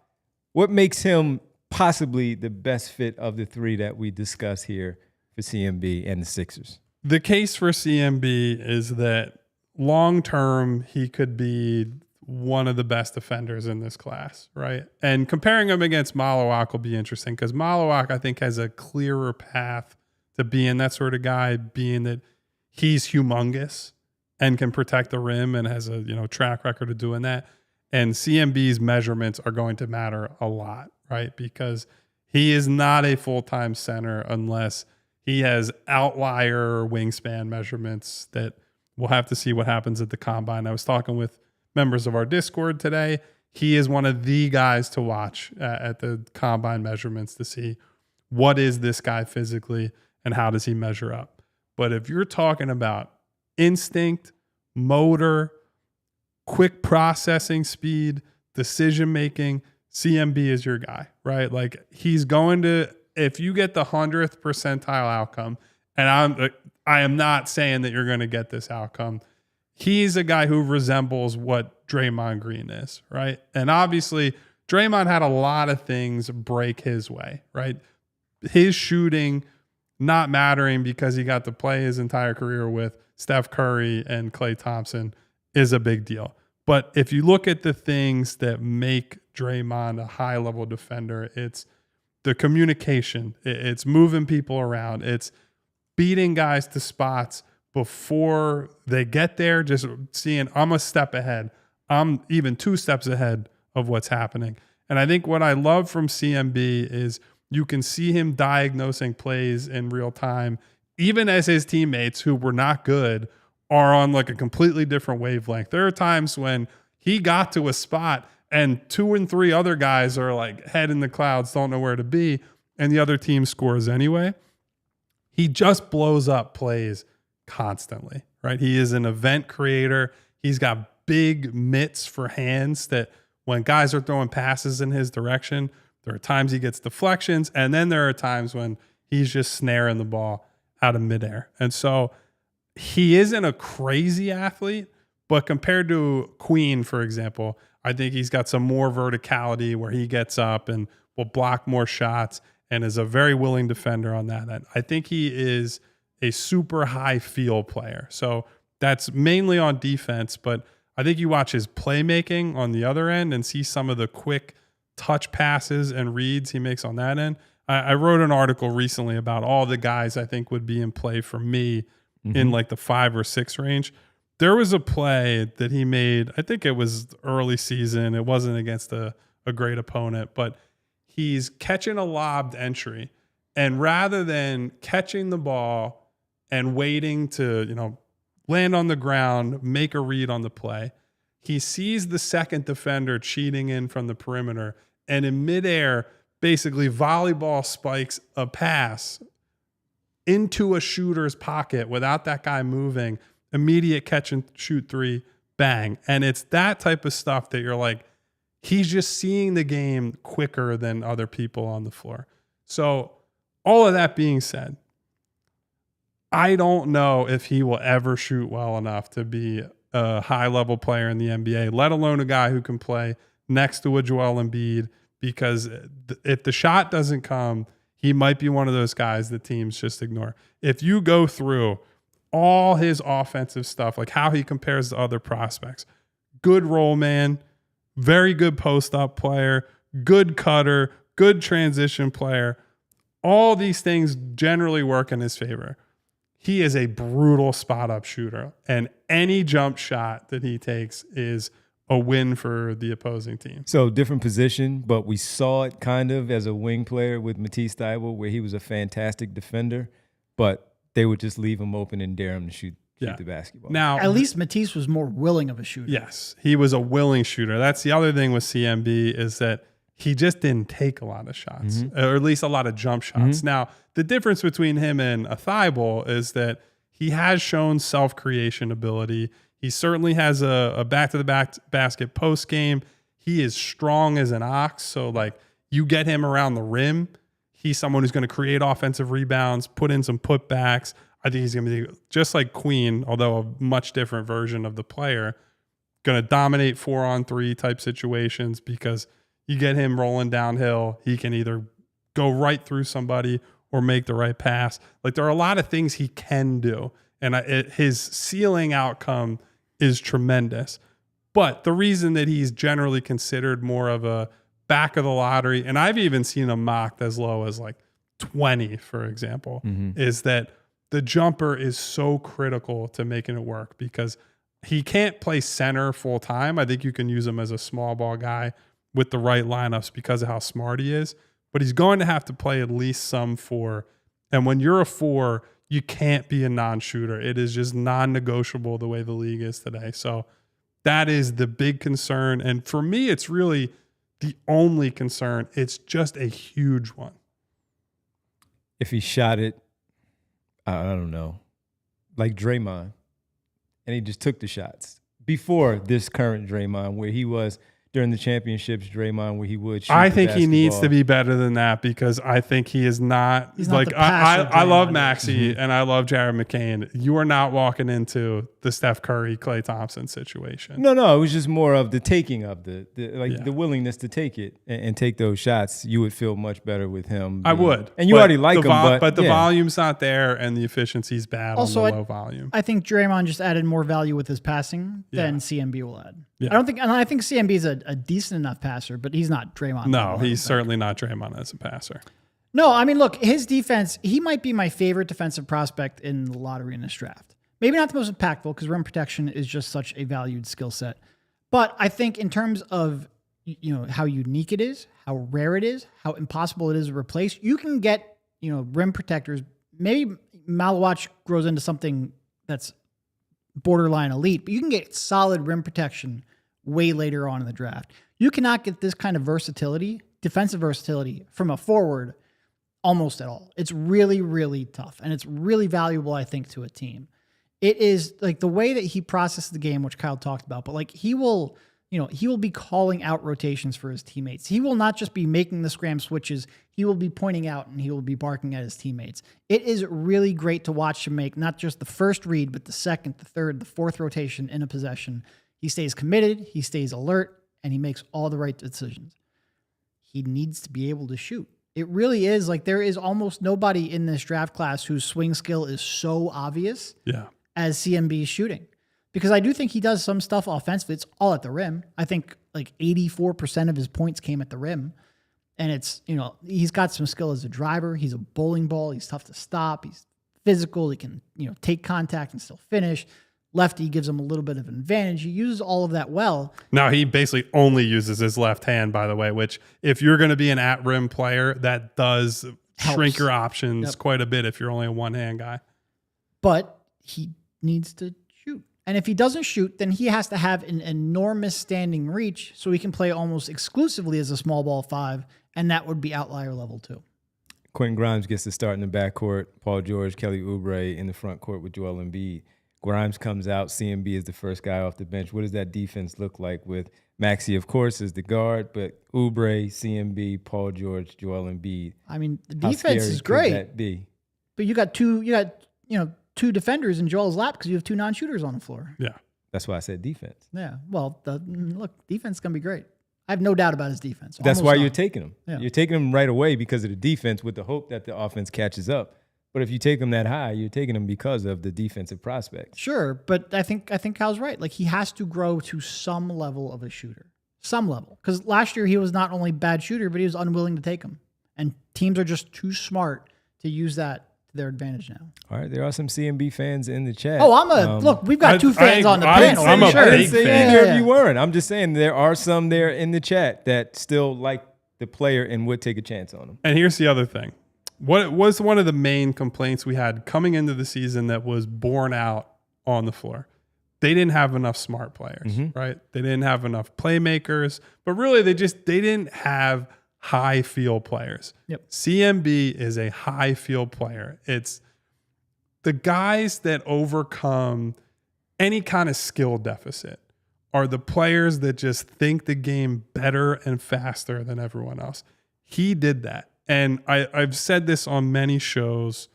what makes him possibly the best fit of the three that we discuss here for CMB and the Sixers? The case for CMB is that long term, he could be one of the best defenders in this class, right? And comparing him against Maluach will be interesting because Maluach, I think, has a clearer path to being that sort of guy, being that he's humongous and can protect the rim and has a track record of doing that. And CMB's measurements are going to matter a lot, right? Because he is not a full-time center unless he has outlier wingspan measurements that we'll have to see what happens at the combine. I was talking with members of our Discord today. He is one of the guys to watch at the combine measurements to see what is this guy physically and how does he measure up. But if you're talking about instinct, motor, quick processing speed, decision making, CMB is your guy, right? Like he's going to, if you get the 100th percentile outcome, and I am not saying that you're going to get this outcome, he's a guy who resembles what Draymond Green is, right? And obviously, Draymond had a lot of things break his way, right? His shooting not mattering because he got to play his entire career with Steph Curry and Klay Thompson is a big deal. But if you look at the things that make Draymond a high-level defender, it's the communication. It's moving people around. It's beating guys to spots before they get there, just seeing I'm a step ahead. I'm even 2 steps ahead of what's happening. And I think what I love from CMB is you can see him diagnosing plays in real time, even as his teammates who were not good are on like a completely different wavelength. There are times when he got to a spot and 2 and 3 other guys are like head in the clouds, don't know where to be, and the other team scores anyway. He just blows up plays constantly, right? He is an event creator. He's got big mitts for hands that when guys are throwing passes in his direction, there are times he gets deflections, and then there are times when he's just snaring the ball out of midair. And so he isn't a crazy athlete, but compared to Queen, for example, I think he's got some more verticality where he gets up and will block more shots and is a very willing defender on that end. I think he is a super high field player. So that's mainly on defense, but I think you watch his playmaking on the other end and see some of the quick touch passes and reads he makes on that end. I wrote an article recently about all the guys I think would be in play for me in like the 5 or 6 range. There was a play that he made, I think it was early season. It wasn't against a great opponent, but he's catching a lobbed entry. And rather than catching the ball and waiting to, land on the ground, make a read on the play, he sees the second defender cheating in from the perimeter, and in midair, basically volleyball spikes a pass into a shooter's pocket without that guy moving, immediate catch and shoot 3, bang. And it's that type of stuff that you're like, he's just seeing the game quicker than other people on the floor. So all of that being said, I don't know if he will ever shoot well enough to be a high-level player in the NBA, let alone a guy who can play next to a Joel Embiid, because if the shot doesn't come, he might be one of those guys that teams just ignore. If you go through all his offensive stuff, like how he compares to other prospects, good roll man, very good post-up player, good cutter, good transition player, all these things generally work in his favor. He is a brutal spot-up shooter, and any jump shot that he takes is a win for the opposing team. So different position, but we saw it kind of as a wing player with Matisse Thybulle, where he was a fantastic defender, but they would just leave him open and dare him to shoot the basketball. Now, at least Matisse was more willing of a shooter. Yes, he was a willing shooter. That's the other thing with CMB is that he just didn't take a lot of shots, or at least a lot of jump shots. Now, the difference between him and a Thybulle is that he has shown self-creation ability. He certainly has a back-to-the-back basket post game. He is strong as an ox. So, like, you get him around the rim, he's someone who's going to create offensive rebounds, put in some putbacks. I think he's going to be just like Queen, although a much different version of the player, going to dominate 4-on-3 type situations because you get him rolling downhill. He can either go right through somebody or make the right pass. Like there are a lot of things he can do. And his ceiling outcome is tremendous. But the reason that he's generally considered more of a back of the lottery, and I've even seen him mocked as low as like 20, for example, is that the jumper is so critical to making it work because he can't play center full time. I think you can use him as a small ball guy with the right lineups because of how smart he is. But he's going to have to play at least some 4. And when you're a 4, you can't be a non-shooter. It is just non-negotiable the way the league is today. So that is the big concern. And for me, it's really the only concern. It's just a huge one. If he shot it, I don't know, like Draymond, and he just took the shots before this current Draymond, where he was during the championships, Draymond, where he would shoot I think he needs to be better than that because I think he is not. He's like not the passer I love Draymond Maxey and I love Jared McCain. You are not walking into the Steph Curry, Klay Thompson situation. No, it was just more of the taking of the willingness to take it and take those shots. You would feel much better with him. I would, and you already like him, but the volume's not there and the efficiency's bad also, on the low volume. I think Draymond just added more value with his passing than CMB will add. Yeah. I think CMB is a decent enough passer, but he's not Draymond. No, he's certainly not Draymond as a passer. No, I mean, look, his defense, he might be my favorite defensive prospect in the lottery in this draft. Maybe not the most impactful because rim protection is just such a valued skill set. But I think in terms of how unique it is, how rare it is, how impossible it is to replace, you can get rim protectors. Maybe Maluach grows into something that's borderline elite, but you can get solid rim protection way later on in the draft. You cannot get this kind of versatility, defensive versatility, from a forward almost at all. It's really, really tough, and it's really valuable, I think, to a team. It is like the way that he processes the game, which Kyle talked about, but like he will be calling out rotations for his teammates. He will not just be making the scram switches. He will be pointing out and he will be barking at his teammates. It is really great to watch him make not just the first read, but the second, the third, the fourth rotation in a possession. He stays committed, he stays alert, and he makes all the right decisions. He needs to be able to shoot. It really is like there is almost nobody in this draft class whose swing skill is so obvious as CMB's shooting. Because I do think he does some stuff offensively. It's all at the rim. I think like 84% of his points came at the rim. And it's, he's got some skill as a driver. He's a bowling ball. He's tough to stop. He's physical. He can, take contact and still finish. Lefty gives him a little bit of an advantage. He uses all of that well. Now, he basically only uses his left hand, by the way, which if you're going to be an at-rim player, that does shrink your options quite a bit if you're only a one-hand guy. But he needs to shoot. And if he doesn't shoot, then he has to have an enormous standing reach so he can play almost exclusively as a small ball 5, and that would be outlier level 2. Quentin Grimes gets to start in the backcourt. Paul George, Kelly Oubre in the front court with Joel Embiid. Grimes comes out. CMB is the first guy off the bench. What does that defense look like with Maxey, of course, as the guard, but Oubre, CMB, Paul George, Joel Embiid? I mean, the defense is great. Could that be? But you got two defenders in Joel's lap because you have 2 non-shooters on the floor. Yeah. That's why I said defense. Yeah. Well, look, defense is going to be great. I have no doubt about his defense. That's why you're taking him. Yeah. You're taking him right away because of the defense with the hope that the offense catches up. But if you take him that high, you're taking him because of the defensive prospects. Sure, but I think Kyle's right. Like, he has to grow to some level of a shooter. Some level. Because last year he was not only a bad shooter, but he was unwilling to take him. And teams are just too smart to use that to their advantage now. All right, there are some CMB fans in the chat. Oh, look, we've got 2 fans on the panel. I'm a big fan. If you weren't. I'm just saying there are some there in the chat that still like the player and would take a chance on him. And here's the other thing. What was one of the main complaints we had coming into the season that was borne out on the floor? They didn't have enough smart players, right? They didn't have enough playmakers, but really they didn't have high field players. Yep. CMB is a high field player. It's the guys that overcome any kind of skill deficit are the players that just think the game better and faster than everyone else. He did that. And I've said this on many shows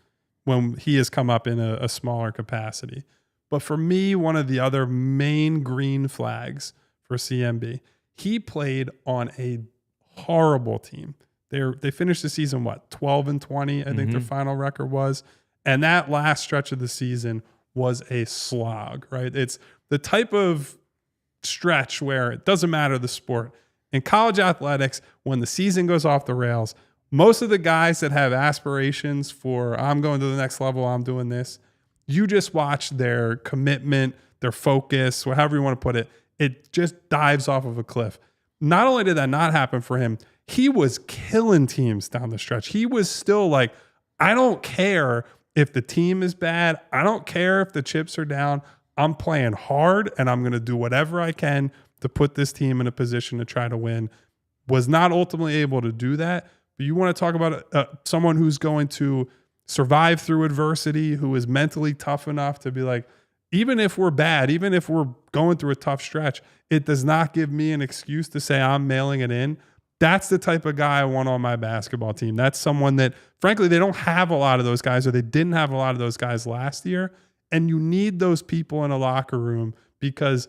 when he has come up in a smaller capacity. But for me, one of the other main green flags for CMB, he played on a horrible team They finished the season, 12-20, I think their final record was. And that last stretch of the season was a slog, right? It's the type of stretch where it doesn't matter the sport. In college athletics, when the season goes off the rails, most of the guys that have aspirations for, I'm going to the next level, I'm doing this, you just watch their commitment, their focus, or however you want to put it, it just dives off of a cliff. Not only did that not happen for him, he was killing teams down the stretch. He was still like, I don't care if the team is bad. I don't care if the chips are down. I'm playing hard and I'm going to do whatever I can to put this team in a position to try to win. Was not ultimately able to do that. But you want to talk about someone who's going to survive through adversity, who is mentally tough enough to be like, even if we're bad, even if we're going through a tough stretch, it does not give me an excuse to say I'm mailing it in. That's the type of guy I want on my basketball team. That's someone that, frankly, they don't have a lot of those guys, or they didn't have a lot of those guys last year. And you need those people in a locker room, because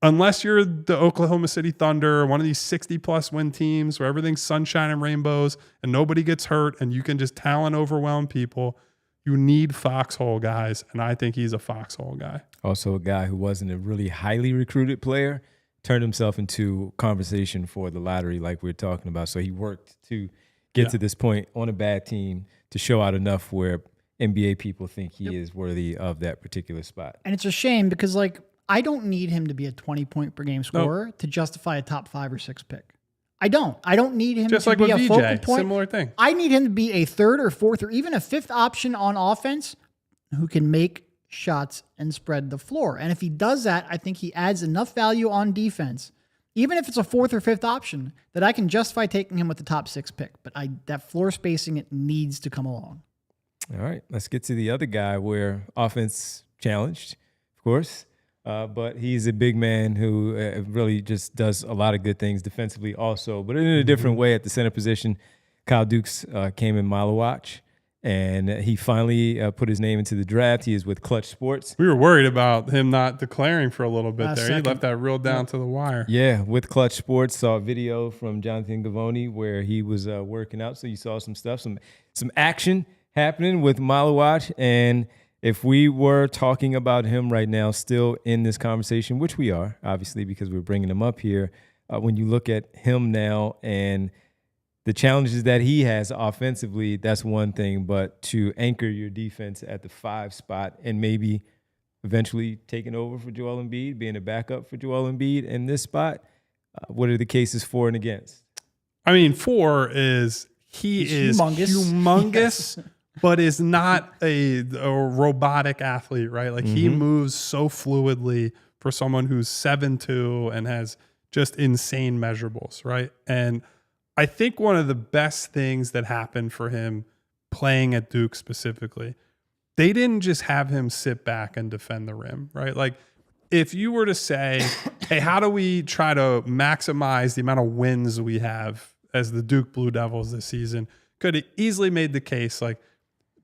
unless you're the Oklahoma City Thunder, one of these 60-plus win teams where everything's sunshine and rainbows and nobody gets hurt and you can just talent overwhelm people, you need foxhole guys, and I think he's a foxhole guy. Also a guy who wasn't a really highly recruited player, turned himself into conversation for the lottery like we were talking about. So he worked to get to this point on a bad team to show out enough where NBA people think he is worthy of that particular spot. And it's a shame because, like, I don't need him to be a 20-point-per-game scorer to justify a top 5 or 6 pick. I don't need him just to like be with a VJ, focal point. similar thing. I need him to be a 3rd or 4th or even a 5th option on offense who can make shots and spread the floor. And if he does that, I think he adds enough value on defense, even if it's a 4th or 5th option, that I can justify taking him with the top 6 pick. But that floor spacing, it needs to come along. All right, let's get to the other guy where offense challenged, of course. But he's a big man who really just does a lot of good things defensively also, but in a different way at the center position. Kyle Dukes came in Maluach, and he finally put his name into the draft. He is with Clutch Sports. We were worried about him not declaring for a little bit there. Second. He left that real down to the wire. Yeah, with Clutch Sports. Saw a video from Jonathan Gavoni where he was working out, so you saw some stuff, some action happening with Maluach. And if we were talking about him right now, still in this conversation, which we are, obviously, because we're bringing him up here, when you look at him now and the challenges that he has offensively, that's one thing. But to anchor your defense at the 5 spot and maybe eventually taking over for Joel Embiid, being a backup for Joel Embiid in this spot, what are the cases for and against? I mean, 4 is he's humongous. Yes. But is not a robotic athlete, right? Like he moves so fluidly for someone who's 7'2" and has just insane measurables, right? And I think one of the best things that happened for him playing at Duke specifically, they didn't just have him sit back and defend the rim, right? Like if you were to say, hey, how do we try to maximize the amount of wins we have as the Duke Blue Devils this season, could have easily made the case like,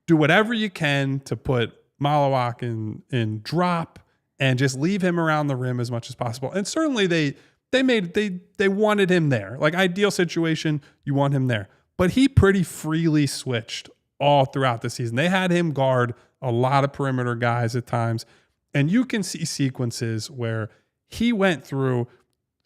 do whatever you can to put Maluach in drop and just leave him around the rim as much as possible. And certainly they wanted him there. Like ideal situation, you want him there. But he pretty freely switched all throughout the season. They had him guard a lot of perimeter guys at times. And you can see sequences where he went through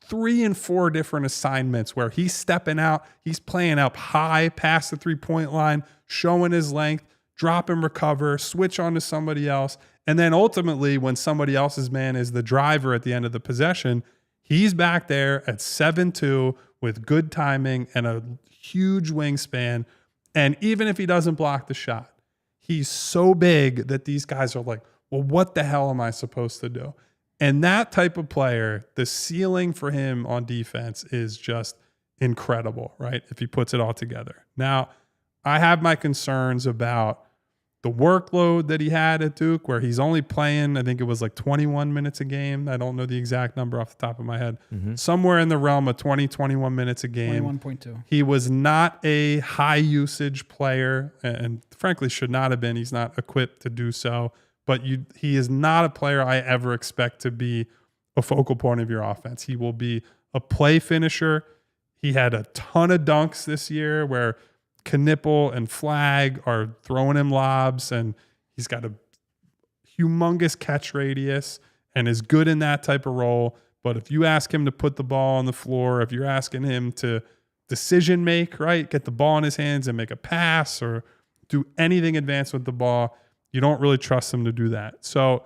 3 and 4 different assignments where he's stepping out, he's playing up high past the 3-point line, showing his length, drop and recover, switch onto somebody else. And then ultimately, when somebody else's man is the driver at the end of the possession, he's back there at 7'2" with good timing and a huge wingspan. And even if he doesn't block the shot, he's so big that these guys are like, well, what the hell am I supposed to do? And that type of player, the ceiling for him on defense is just incredible, right? If he puts it all together. Now, I have my concerns about the workload that he had at Duke, where he's only playing, I think it was like 21 minutes a game. I don't know the exact number off the top of my head. Somewhere in the realm of 20, 21 minutes a game. 21.2. He was not a high usage player and frankly should not have been. He's not equipped to do so. But he is not a player I ever expect to be a focal point of your offense. He will be a play finisher. He had a ton of dunks this year where Knipple and Flag are throwing him lobs, and he's got a humongous catch radius and is good in that type of role. But if you ask him to put the ball on the floor, if you're asking him to decision make, right, get the ball in his hands and make a pass or do anything advanced with the ball, you don't really trust him to do that. So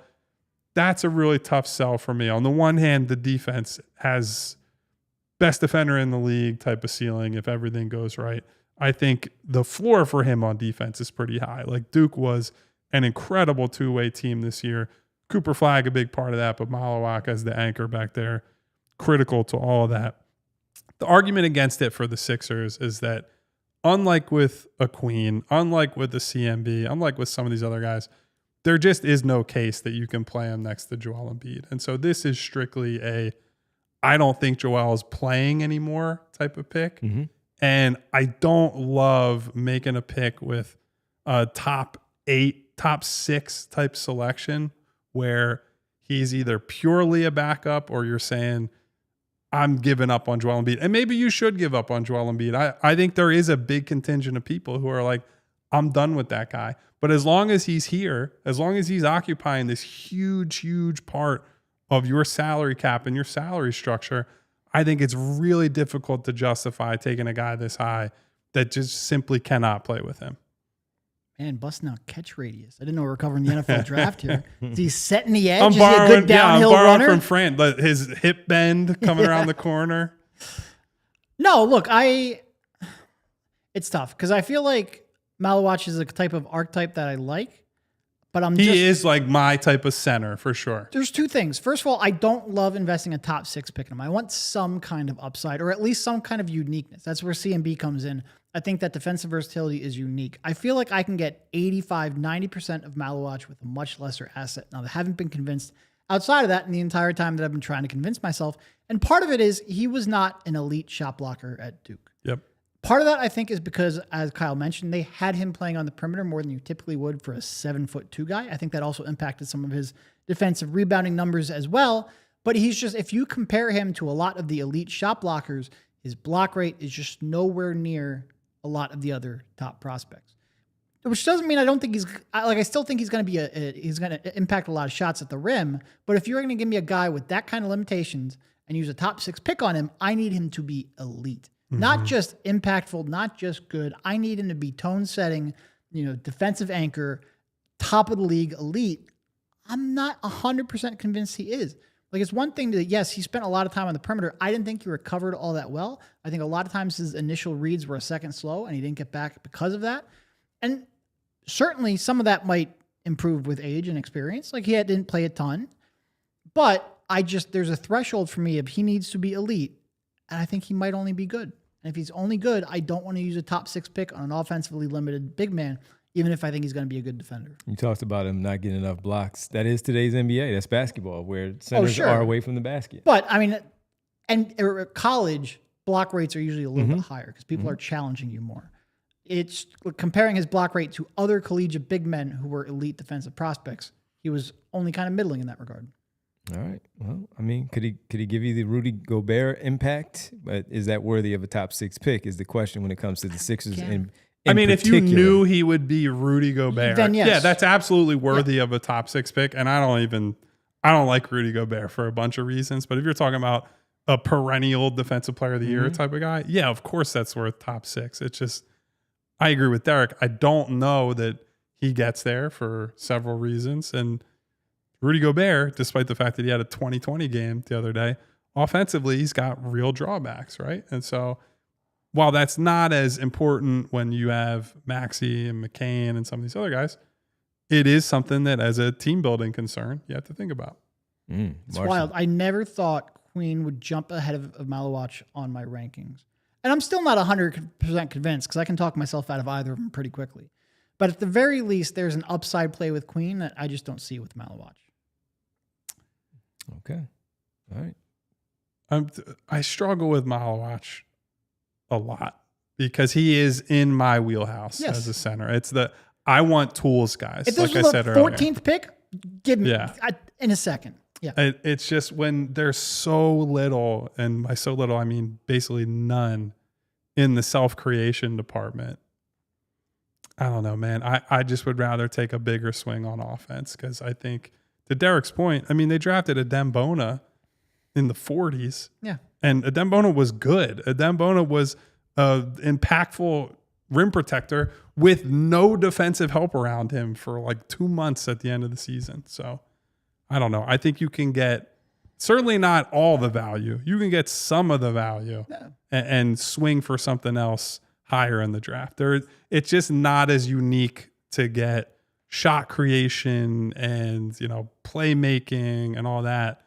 that's a really tough sell for me. On the one hand, the defense has best defender in the league type of ceiling if everything goes right. I think the floor for him on defense is pretty high. Like Duke was an incredible two-way team this year. Cooper Flag, a big part of that, but Maluach as the anchor back there, critical to all of that. The argument against it for the Sixers is that unlike with a Queen, unlike with the CMB, unlike with some of these other guys, there just is no case that you can play him next to Joel Embiid. And so this is strictly I don't think Joel is playing anymore type of pick. Mm-hmm. And I don't love making a pick with a top 8, top 6 type selection where he's either purely a backup or you're saying, I'm giving up on Joel Embiid. And maybe you should give up on Joel Embiid. I think there is a big contingent of people who are like, I'm done with that guy. But as long as he's here, as long as he's occupying this huge, huge part of your salary cap and your salary structure, I think it's really difficult to justify taking a guy this high that just simply cannot play with him. Man, busting out catch radius. I didn't know we were covering the NFL draft here. Is he setting the edge? Is he a good downhill runner? From Fran, his hip bend coming around the corner. No, look, it's tough because I feel like Maluach is a type of archetype that I like. But he is like my type of center for sure. There's two things. First of all, I don't love investing a top 6 pick in him. I want some kind of upside or at least some kind of uniqueness. That's where CMB comes in. I think that defensive versatility is unique. I feel like I can get 85, 90% of Maluach with a much lesser asset. Now, I haven't been convinced outside of that in the entire time that I've been trying to convince myself. And part of it is he was not an elite shot blocker at Duke. Yep. Part of that, I think, is because, as Kyle mentioned, they had him playing on the perimeter more than you typically would for a 7'2" guy. I think that also impacted some of his defensive rebounding numbers as well. But he's just, if you compare him to a lot of the elite shot blockers, his block rate is just nowhere near a lot of the other top prospects. Which doesn't mean I don't think I still think he's going to be he's going to impact a lot of shots at the rim. But if you're going to give me a guy with that kind of limitations and use a top 6 pick on him, I need him to be elite. Not just impactful, not just good. I need him to be tone setting, defensive anchor, top of the league, elite. I'm not 100% convinced he is. Like, it's one thing to, yes, he spent a lot of time on the perimeter. I didn't think he recovered all that well. I think a lot of times his initial reads were a second slow and he didn't get back because of that. And certainly some of that might improve with age and experience. Like, he didn't play a ton, but there's a threshold for me if he needs to be elite. And I think he might only be good. And if he's only good, I don't want to use a top 6 pick on an offensively limited big man, even if I think he's going to be a good defender. You talked about him not getting enough blocks. That is today's NBA. That's basketball, where centers are away from the basket. But, I mean, and college, block rates are usually a little bit higher because people are challenging you more. It's comparing his block rate to other collegiate big men who were elite defensive prospects. He was only kind of middling in that regard. All right. Well, I mean, could he give you the Rudy Gobert impact? But is that worthy of a top 6 pick? Is the question when it comes to the Sixers. If you knew he would be Rudy Gobert, then yes. Yeah, that's absolutely worthy of a top 6 pick. And I don't like Rudy Gobert for a bunch of reasons. But if you're talking about a perennial defensive player of the year type of guy, yeah, of course that's worth top 6. It's just, I agree with Derek. I don't know that he gets there for several reasons. And Rudy Gobert, despite the fact that he had a 2020 game the other day, offensively, he's got real drawbacks, right? And so while that's not as important when you have Maxey and McCain and some of these other guys, it is something that as a team building concern, you have to think about. It's wild. I never thought Queen would jump ahead of Maluach on my rankings. And I'm still not 100% convinced because I can talk myself out of either of them pretty quickly. But at the very least, there's an upside play with Queen that I just don't see with Maluach. Okay. All right. I struggle with Maluach a lot because he is in my wheelhouse as a center. I want tools guys. If this was the 14th pick, give me in a second. Yeah. It's just when there's so little, and by so little, I mean basically none in the self-creation department. I don't know, man. I just would rather take a bigger swing on offense because I think, to Derek's point, I mean, they drafted Adembona in the 40s. Yeah. And Adembona was good. Adembona was an impactful rim protector with no defensive help around him for like 2 months at the end of the season. So I don't know. I think you can get, certainly not all the value. You can get some of the value and swing for something else higher in the draft. It's just not as unique to get shot creation and, playmaking and all that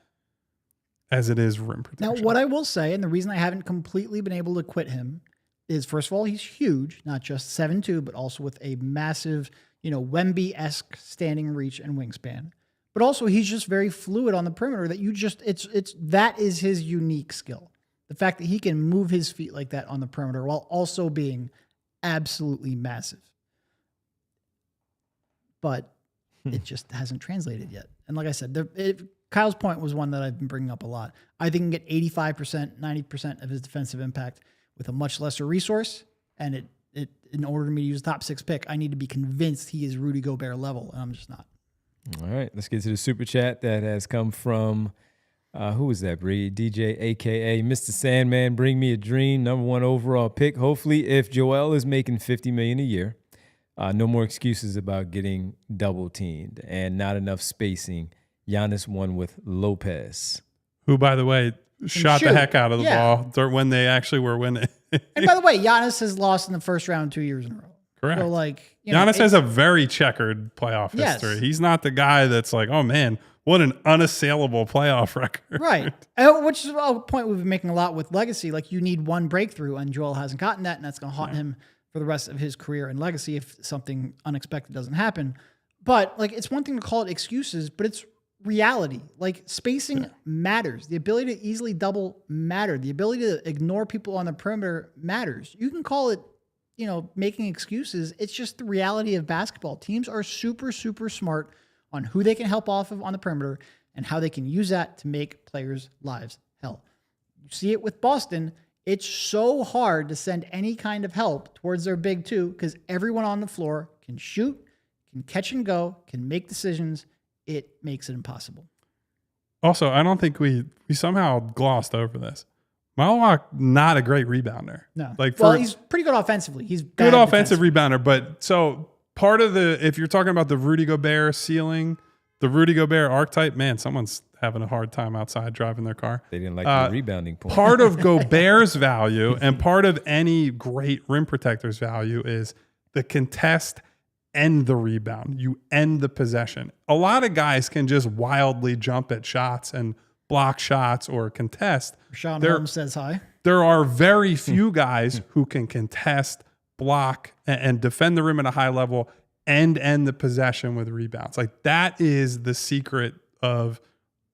as it is rim protection. Now, what I will say, and the reason I haven't completely been able to quit him is, first of all, he's huge, not just 7'2", but also with a massive, Wemby-esque standing reach and wingspan. But also, he's just very fluid on the perimeter. That is his unique skill. The fact that he can move his feet like that on the perimeter while also being absolutely massive. But it just hasn't translated yet. And like I said, Kyle's point was one that I've been bringing up a lot. I think he can get 85%, 90% of his defensive impact with a much lesser resource. And in order for me to use a top 6 pick, I need to be convinced he is Rudy Gobert level, and I'm just not. All right, let's get to the super chat that has come from, who was that, Bree? DJ, a.k.a. Mr. Sandman, bring me a dream, #1 overall pick. Hopefully, if Joel is making $50 million a year, no more excuses about getting double-teamed and not enough spacing. Giannis won with Lopez. Who, by the way, shot the heck out of the ball when they actually were winning. And by the way, Giannis has lost in the first round 2 years in a row. Correct. So Giannis has a very checkered playoff history. He's not the guy that's like, oh man, what an unassailable playoff record. Right. Which is a point we've been making a lot with legacy. Like, you need one breakthrough, and Joel hasn't gotten that, and that's going to haunt him for the rest of his career and legacy if something unexpected doesn't happen. But it's one thing to call it excuses, but it's reality. Spacing matters. The ability to easily double matters. The ability to ignore people on the perimeter matters. You can call it, making excuses. It's just the reality of basketball. Teams are super, super smart on who they can help off of on the perimeter and how they can use that to make players' lives hell. You see it with Boston. It's so hard to send any kind of help towards their big two because everyone on the floor can shoot, can catch and go, can make decisions. It makes it impossible. Also, I don't think we somehow glossed over this. Maluach, not a great rebounder. No. He's pretty good offensively. He's good offensive rebounder. But so part of if you're talking about the Rudy Gobert ceiling, the Rudy Gobert archetype, man, someone's having a hard time outside driving their car. They didn't like the rebounding point. Part of Gobert's value and part of any great rim protector's value is the contest and the rebound. You end the possession. A lot of guys can just wildly jump at shots and block shots or contest. Sean Holmes says hi. There are very few guys who can contest, block, and defend the rim at a high level and end the possession with rebounds. That is the secret of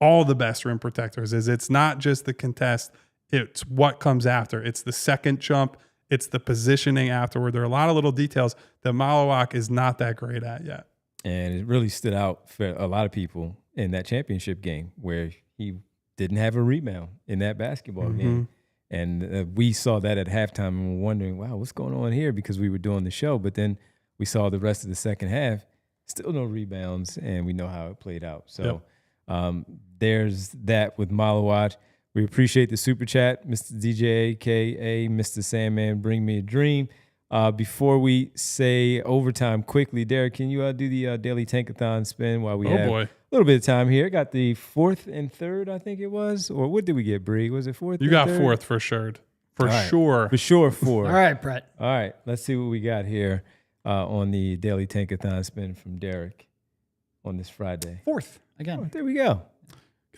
all the best rim protectors. Is it's not just the contest, it's what comes after. It's the second jump, it's the positioning afterward. There are a lot of little details that Maluach is not that great at yet. And it really stood out for a lot of people in that championship game where he didn't have a rebound in that basketball game. And we saw that at halftime and were wondering, wow, what's going on here? Because we were doing the show. But then we saw the rest of the second half, still no rebounds, and we know how it played out. So there's that with Maluach. We appreciate the super chat, Mr. DJ, a.k.a. Mr. Sandman, bring me a dream. Before we say overtime quickly, Derek, can you do the daily tankathon spin while we have a little bit of time here? Got the 4th and 3rd, I think it was. Or what did we get, Bree? Was it 4th? You got 4th for sure. For sure, 4. All right, Brett. All right, let's see what we got here on the daily tankathon spin from Derek on this Friday. 4th, again. Oh, there we go.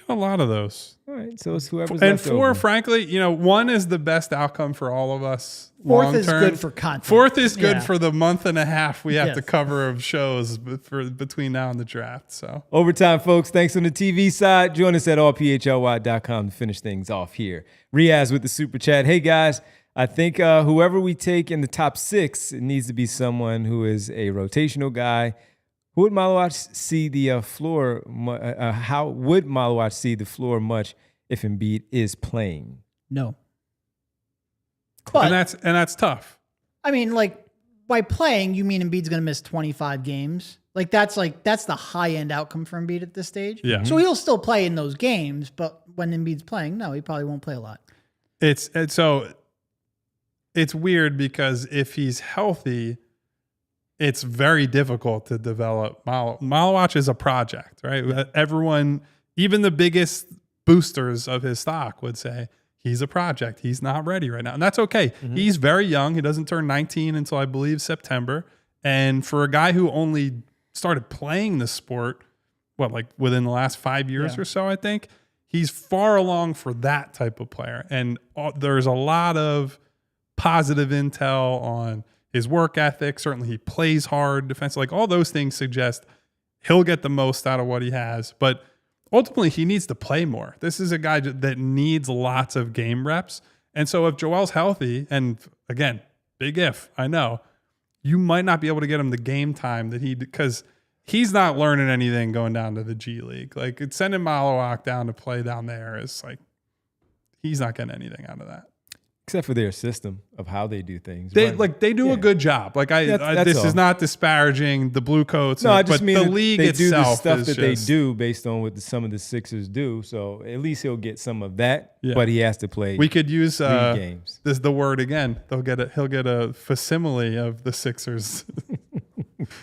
Got a lot of those. All right, so it's whoever's and left 4, over. frankly, 1 is the best outcome for all of us. 4th is good for content. 4th is good for the month and a half we have to cover of shows between now and the draft. So overtime, folks. Thanks on the TV side. Join us at allphly.com to finish things off here. Riaz with the super chat. Hey guys, I think whoever we take in the top 6, it needs to be someone who is a rotational guy Who would Maluach see the floor? How would Maluach see the floor much if Embiid is playing? No. But, and that's tough. I mean, like, by playing, you mean Embiid's going to miss 25 games? That's the high end outcome for Embiid at this stage. Yeah. So he'll still play in those games, but when Embiid's playing, no, he probably won't play a lot. It's weird because if he's healthy, it's very difficult to develop. Maluach is a project, right? Everyone, even the biggest boosters of his stock would say he's a project. He's not ready right now. And that's okay. Mm-hmm. He's very young. He doesn't turn 19 until I believe September. And for a guy who only started playing the sport, like within the last 5 years or so, I think, he's far along for that type of player. And there's a lot of positive intel on his work ethic. Certainly he plays hard defense. Like all those things suggest he'll get the most out of what he has. But ultimately he needs to play more. This is a guy that needs lots of game reps. And so if Joel's healthy, and again, big if, I know, you might not be able to get him the game time because he's not learning anything going down to the G League. Like it's sending Maluach down to play down there is like, he's not getting anything out of that. Except for their system of how they do things. They do a good job. Like this is not disparaging the Blue Coats. No, I just mean the league they itself do the stuff that they do based on what some of the Sixers do. So at least he'll get some of that. Yeah. But he has to play. We could use games. This the word again. He'll get a facsimile of the Sixers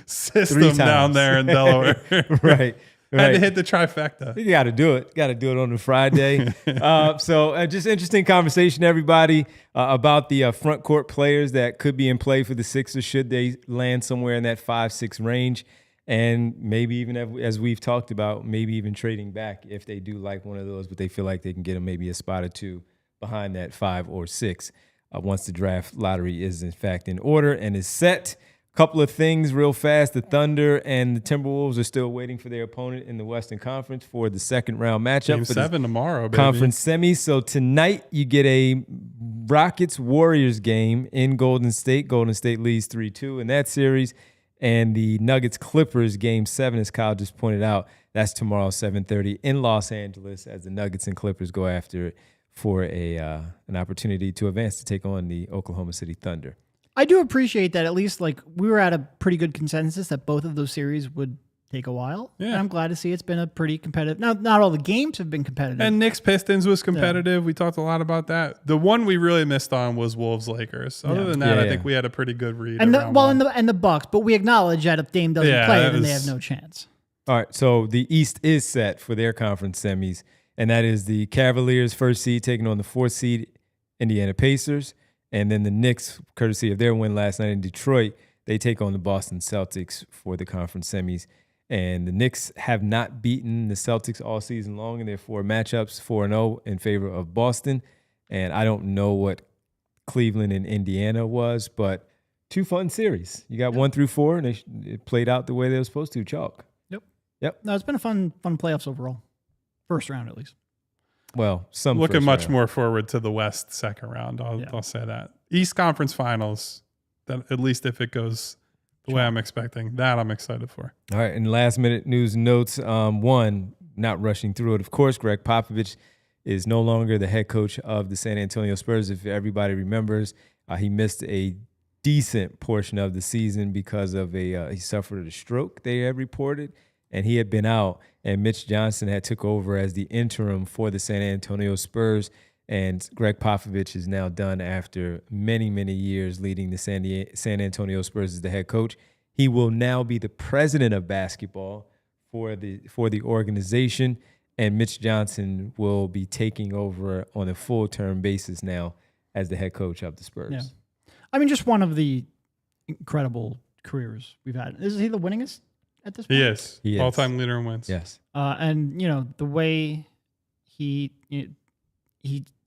system down there in Delaware. Right. Had to hit the trifecta. You got to do it. Got to do it on a Friday. So just interesting conversation, everybody, about the front court players that could be in play for the Sixers should they land somewhere in that 5-6 range. And maybe even as we've talked about, maybe even trading back if they do like one of those, but they feel like they can get them maybe a spot or two behind that 5 or 6 once the draft lottery is in fact in order and is set. Couple of things real fast. The Thunder and the Timberwolves are still waiting for their opponent in the Western Conference for the second round matchup. Game 7 tomorrow, baby. Conference semis. So tonight you get a Rockets-Warriors game in Golden State. Golden State leads 3-2 in that series. And the Nuggets-Clippers game 7, as Kyle just pointed out, that's tomorrow 7:30 in Los Angeles as the Nuggets and Clippers go after it for an opportunity to advance to take on the Oklahoma City Thunder. I do appreciate that at least like we were at a pretty good consensus that both of those series would take a while. Yeah. And I'm glad to see it's been a pretty competitive. Now, not all the games have been competitive. And Knicks Pistons was competitive. Yeah. We talked a lot about that. The one we really missed on was Wolves Lakers. Other than that, I think we had a pretty good read. And the Bucks, but we acknowledge that if Dame doesn't play, then they have no chance. All right, so the East is set for their conference semis, and that is the Cavaliers, first seed, taking on the 4th seed Indiana Pacers. And then the Knicks, courtesy of their win last night in Detroit, they take on the Boston Celtics for the conference semis. And the Knicks have not beaten the Celtics all season long in their 4 matchups, 4-0 in favor of Boston. And I don't know what Cleveland and Indiana was, but 2 fun series. You got 1 through 4, and it played out the way they were supposed to, chalk. Yep. No, it's been a fun playoffs overall. First round, at least. Well, some looking much more forward to the West second round. I'll say that. East Conference Finals, that at least if it goes the way I'm expecting, that I'm excited for. All right, and last minute news and notes. One, not rushing through it, of course, Greg Popovich is no longer the head coach of the San Antonio Spurs. If everybody remembers, he missed a decent portion of the season because of he suffered a stroke, they have reported, and he had been out. And Mitch Johnson had took over as the interim for the San Antonio Spurs. And Greg Popovich is now done after many, many years leading the San Antonio Spurs as the head coach. He will now be the president of basketball for the organization. And Mitch Johnson will be taking over on a full-term basis now as the head coach of the Spurs. Yeah. I mean, just one of the incredible careers we've had. Is he the winningest at this point? He is. All-time leader in wins. Yes. And, the way he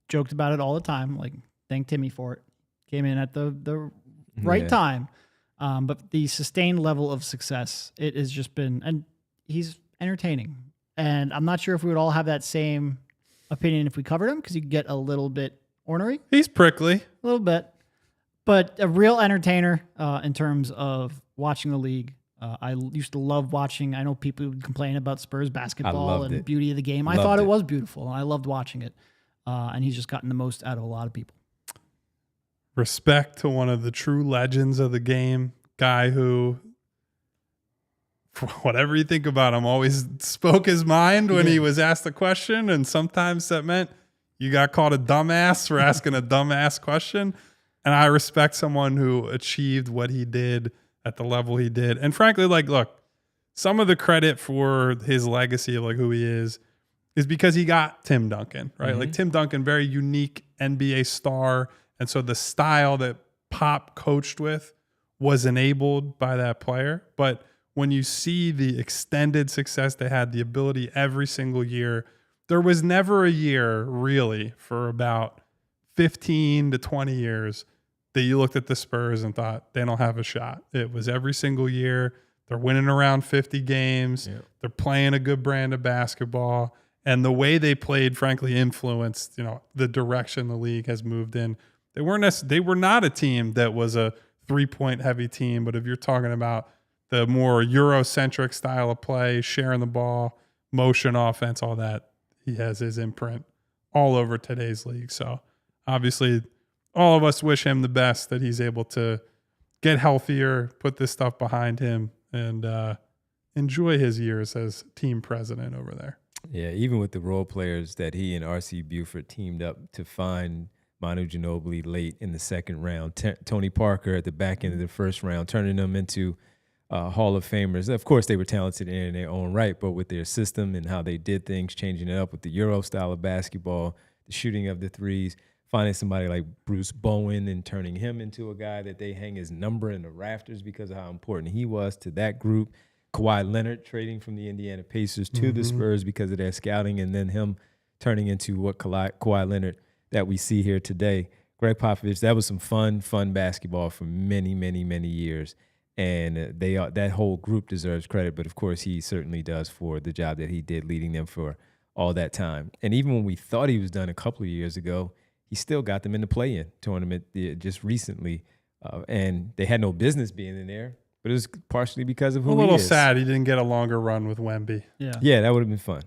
joked about it all the time, like, thank Timmy for it. Came in at the right time. But the sustained level of success, it has just been, and he's entertaining. And I'm not sure if we would all have that same opinion if we covered him, because you get a little bit ornery. He's prickly. A little bit. But a real entertainer in terms of watching the league. I used to love watching. I know people would complain about Spurs basketball and it. beauty of the game. I thought it was beautiful, and I loved watching it. And he's just gotten the most out of a lot of people. Respect to one of the true legends of the game, guy who, for whatever you think about him, always spoke his mind when he was asked a question, and sometimes that meant you got called a dumbass for asking a dumbass question. And I respect someone who achieved what he did at the level he did. And frankly, like, look, some of the credit for his legacy of like who he is because he got Tim Duncan, right? Mm-hmm. Like Tim Duncan, very unique NBA star. And so the style that Pop coached with was enabled by that player. But when you see the extended success they had, the ability every single year, there was never a year really for about 15 to 20 years that you looked at the Spurs and thought they don't have a shot. It was every single year. They're winning around 50 games. Yep. They're playing a good brand of basketball. And the way they played, frankly, influenced, the direction the league has moved in. They were not a team that was a 3-point heavy team, but if you're talking about the more Eurocentric style of play, sharing the ball, motion offense, all that, he has his imprint all over today's league. So obviously all of us wish him the best, that he's able to get healthier, put this stuff behind him, and enjoy his years as team president over there. Yeah, even with the role players that he and R.C. Buford teamed up to find Manu Ginobili late in the second round, Tony Parker at the back end of the first round, turning them into Hall of Famers. Of course, they were talented in their own right, but with their system and how they did things, changing it up with the Euro style of basketball, the shooting of the threes, finding somebody like Bruce Bowen and turning him into a guy that they hang his number in the rafters because of how important he was to that group. Kawhi Leonard trading from the Indiana Pacers to the Spurs because of their scouting, and then him turning into what Kawhi Leonard that we see here today. Greg Popovich, that was some fun basketball for many, many, many years. And that whole group deserves credit, but of course he certainly does for the job that he did leading them for all that time. And even when we thought he was done a couple of years ago, he still got them in the play-in tournament just recently. And they had no business being in there, but it was partially because of who he is. A little sad he didn't get a longer run with Wemby. Yeah, that would have been fun.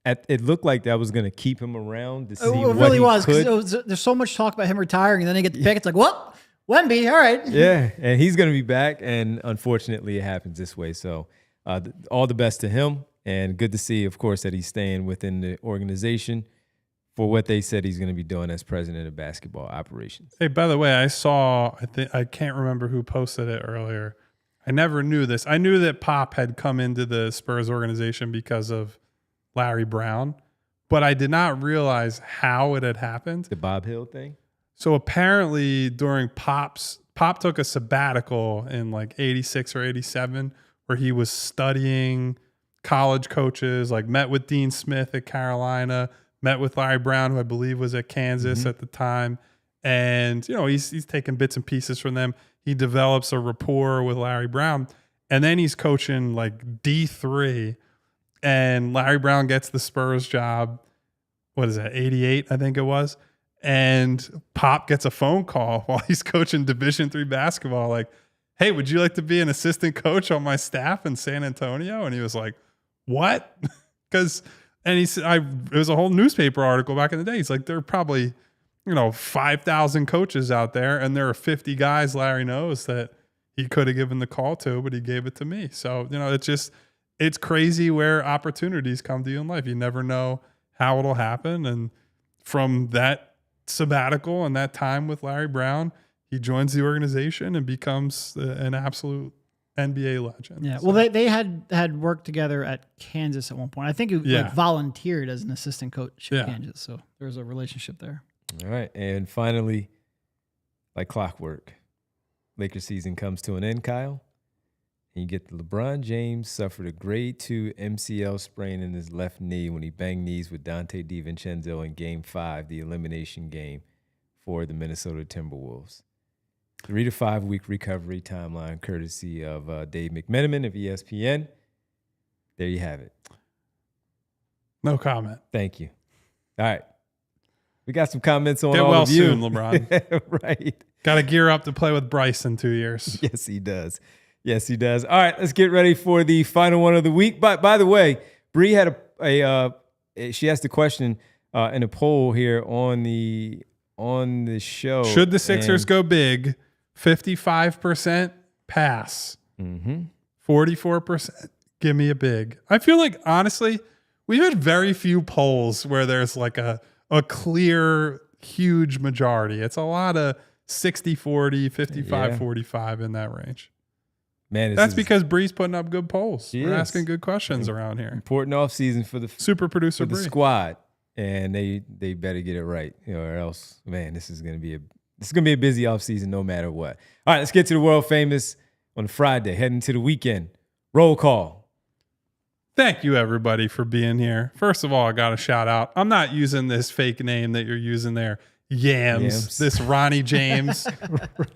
It looked like that was going to keep him around to see what he could. It really was, because there's so much talk about him retiring, and then they get the pick. It's like, what? Wemby, all right. Yeah, and he's going to be back, and unfortunately it happens this way. So all the best to him, and good to see, of course, that he's staying within the organization for what they said he's going to be doing as president of basketball operations. Hey, by the way, I can't remember who posted it earlier. I never knew this. I knew that Pop had come into the Spurs organization because of Larry Brown, but I did not realize how it had happened. The Bob Hill thing? So apparently during Pop took a sabbatical in like 86 or 87 where he was studying college coaches, like met with Dean Smith at Carolina, met with Larry Brown, who I believe was at Kansas at the time. And, he's taking bits and pieces from them. He develops a rapport with Larry Brown. And then he's coaching like D3. And Larry Brown gets the Spurs job. What is that, 88, I think it was. And Pop gets a phone call while he's coaching Division III basketball, like, hey, would you like to be an assistant coach on my staff in San Antonio? And he was like, what? And he said, it was a whole newspaper article back in the day. He's like, there are probably, 5,000 coaches out there, and there are 50 guys Larry knows that he could have given the call to, but he gave it to me. So, it's crazy where opportunities come to you in life. You never know how it'll happen. And from that sabbatical and that time with Larry Brown, he joins the organization and becomes an absolute NBA legend. Yeah. Well, they had worked together at Kansas at one point. I think he volunteered as an assistant coach at Kansas. So there's a relationship there. All right. And finally, like clockwork, Lakers season comes to an end, Kyle. And you get LeBron James suffered a grade 2 MCL sprain in his left knee when he banged knees with Dante DiVincenzo in Game 5, the elimination game for the Minnesota Timberwolves. 3 to 5 week recovery timeline, courtesy of Dave McMenamin of ESPN. There you have it. No comment. Thank you. All right. We got some comments on Get all well of you. soon, LeBron. Right. Got to gear up to play with Bryce in 2 years. Yes, he does. Yes, he does. All right, let's get ready for the final one of the week. But by the way, Bree had she asked a question in a poll here on the show. Should the Sixers go big? 55% pass. 44% give me a big. I feel like, honestly, we've had very few polls where there's like a clear, huge majority. It's a lot of 60-40, 55-45 in that range. Man, that's because Bree's putting up good polls. We're asking good questions around here. Important offseason for the super producer for the squad, and they better get it right, or else, man, this is gonna be a busy offseason no matter what. All right, let's get to the world famous on Friday, heading to the weekend. Roll call. Thank you, everybody, for being here. First of all, I got a shout out. I'm not using this fake name that you're using there. Yams. This Ronnie James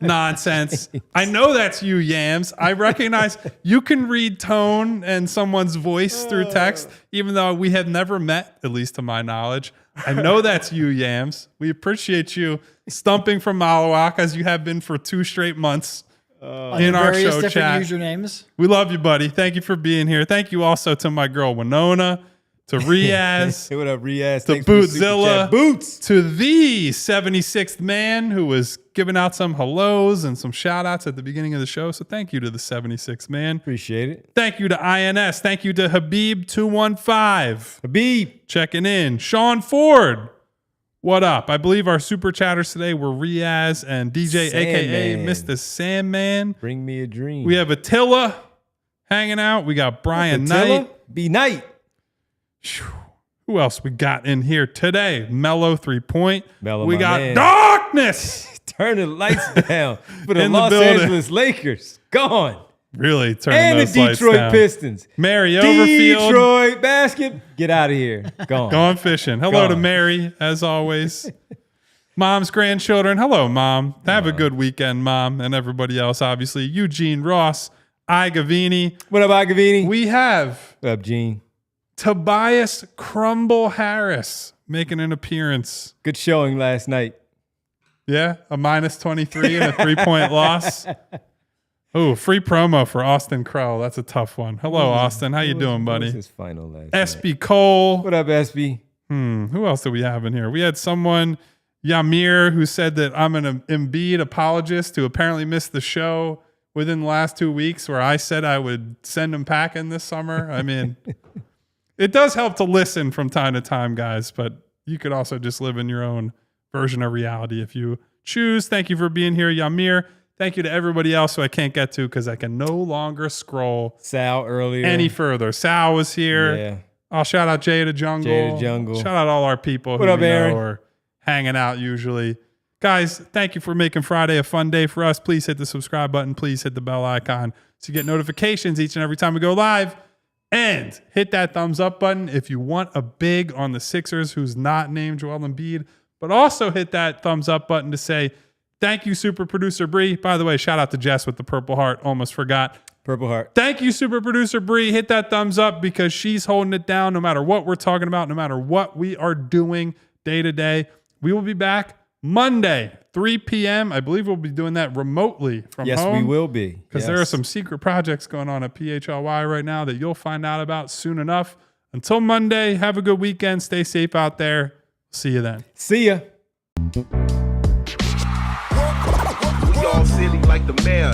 nonsense. I know that's you, Yams. I recognize you can read tone and someone's voice through text, even though we have never met, at least to my knowledge. I know that's you, Yams. We appreciate you stumping from Maluach as you have been for 2 straight months in our show chat. Usernames. We love you, buddy. Thank you for being here. Thank you also to my girl Winona, to Riaz, what up, Riaz? To Bootzilla, Boots, to the 76th man who was giving out some hellos and some shout outs at the beginning of the show. So thank you to the 76th man. Appreciate it. Thank you to INS. Thank you to Habib215. Habib checking in. Sean Ford, what up? I believe our super chatters today were Riaz and DJ, Sandman. aka Mr. Sandman. Bring me a dream. We have Attila hanging out. We got Brian Knight. B Knight. Who else we got in here today? Mellow 3-point. We got man. Darkness. Turn the lights down for the Los Angeles Lakers. Gone. Really turning those lights down. And the Detroit Pistons. Mary Overfield. Detroit basket. Get out of here. Gone. Gone fishing. Hello to Mary, as always. Mom's grandchildren. Hello, Mom. Have a good weekend, Mom, and everybody else, obviously. Eugene Ross. Igavini. What up, Igavini? We have. What up, Gene? Tobias Crumble Harris making an appearance. Good showing last night. Yeah, a -23 and a 3-point loss. Oh, free promo for Austin Crow. That's a tough one. Hello, Austin. How you doing, buddy? His final last SB night. Cole. What up, SB? Who else do we have in here? We had someone, Yamir, who said that I'm an Embiid apologist who apparently missed the show within the last 2 weeks where I said I would send him packing this summer. I mean... It does help to listen from time to time, guys, but you could also just live in your own version of reality if you choose. Thank you for being here, Yamir. Thank you to everybody else who I can't get to because I can no longer scroll Sal earlier any further. Sal was here. Yeah. I'll shout out Jay the Jungle. Shout out all our people who know are hanging out usually. Guys, thank you for making Friday a fun day for us. Please hit the subscribe button. Please hit the bell icon so you get notifications each and every time we go live. And hit that thumbs up button if you want a big on the Sixers who's not named Joel Embiid. But also hit that thumbs up button to say, thank you, super producer Bree. By the way, shout out to Jess with the Purple Heart. Almost forgot. Purple Heart. Thank you, super producer Bree. Hit that thumbs up because she's holding it down no matter what we're talking about, no matter what we are doing day to day. We will be back Monday, 3 p.m. I believe we'll be doing that remotely from home. Yes, we will be. Because there are some secret projects going on at PHLY right now that you'll find out about soon enough. Until Monday, have a good weekend. Stay safe out there. See you then. See ya. We all silly like the mayor.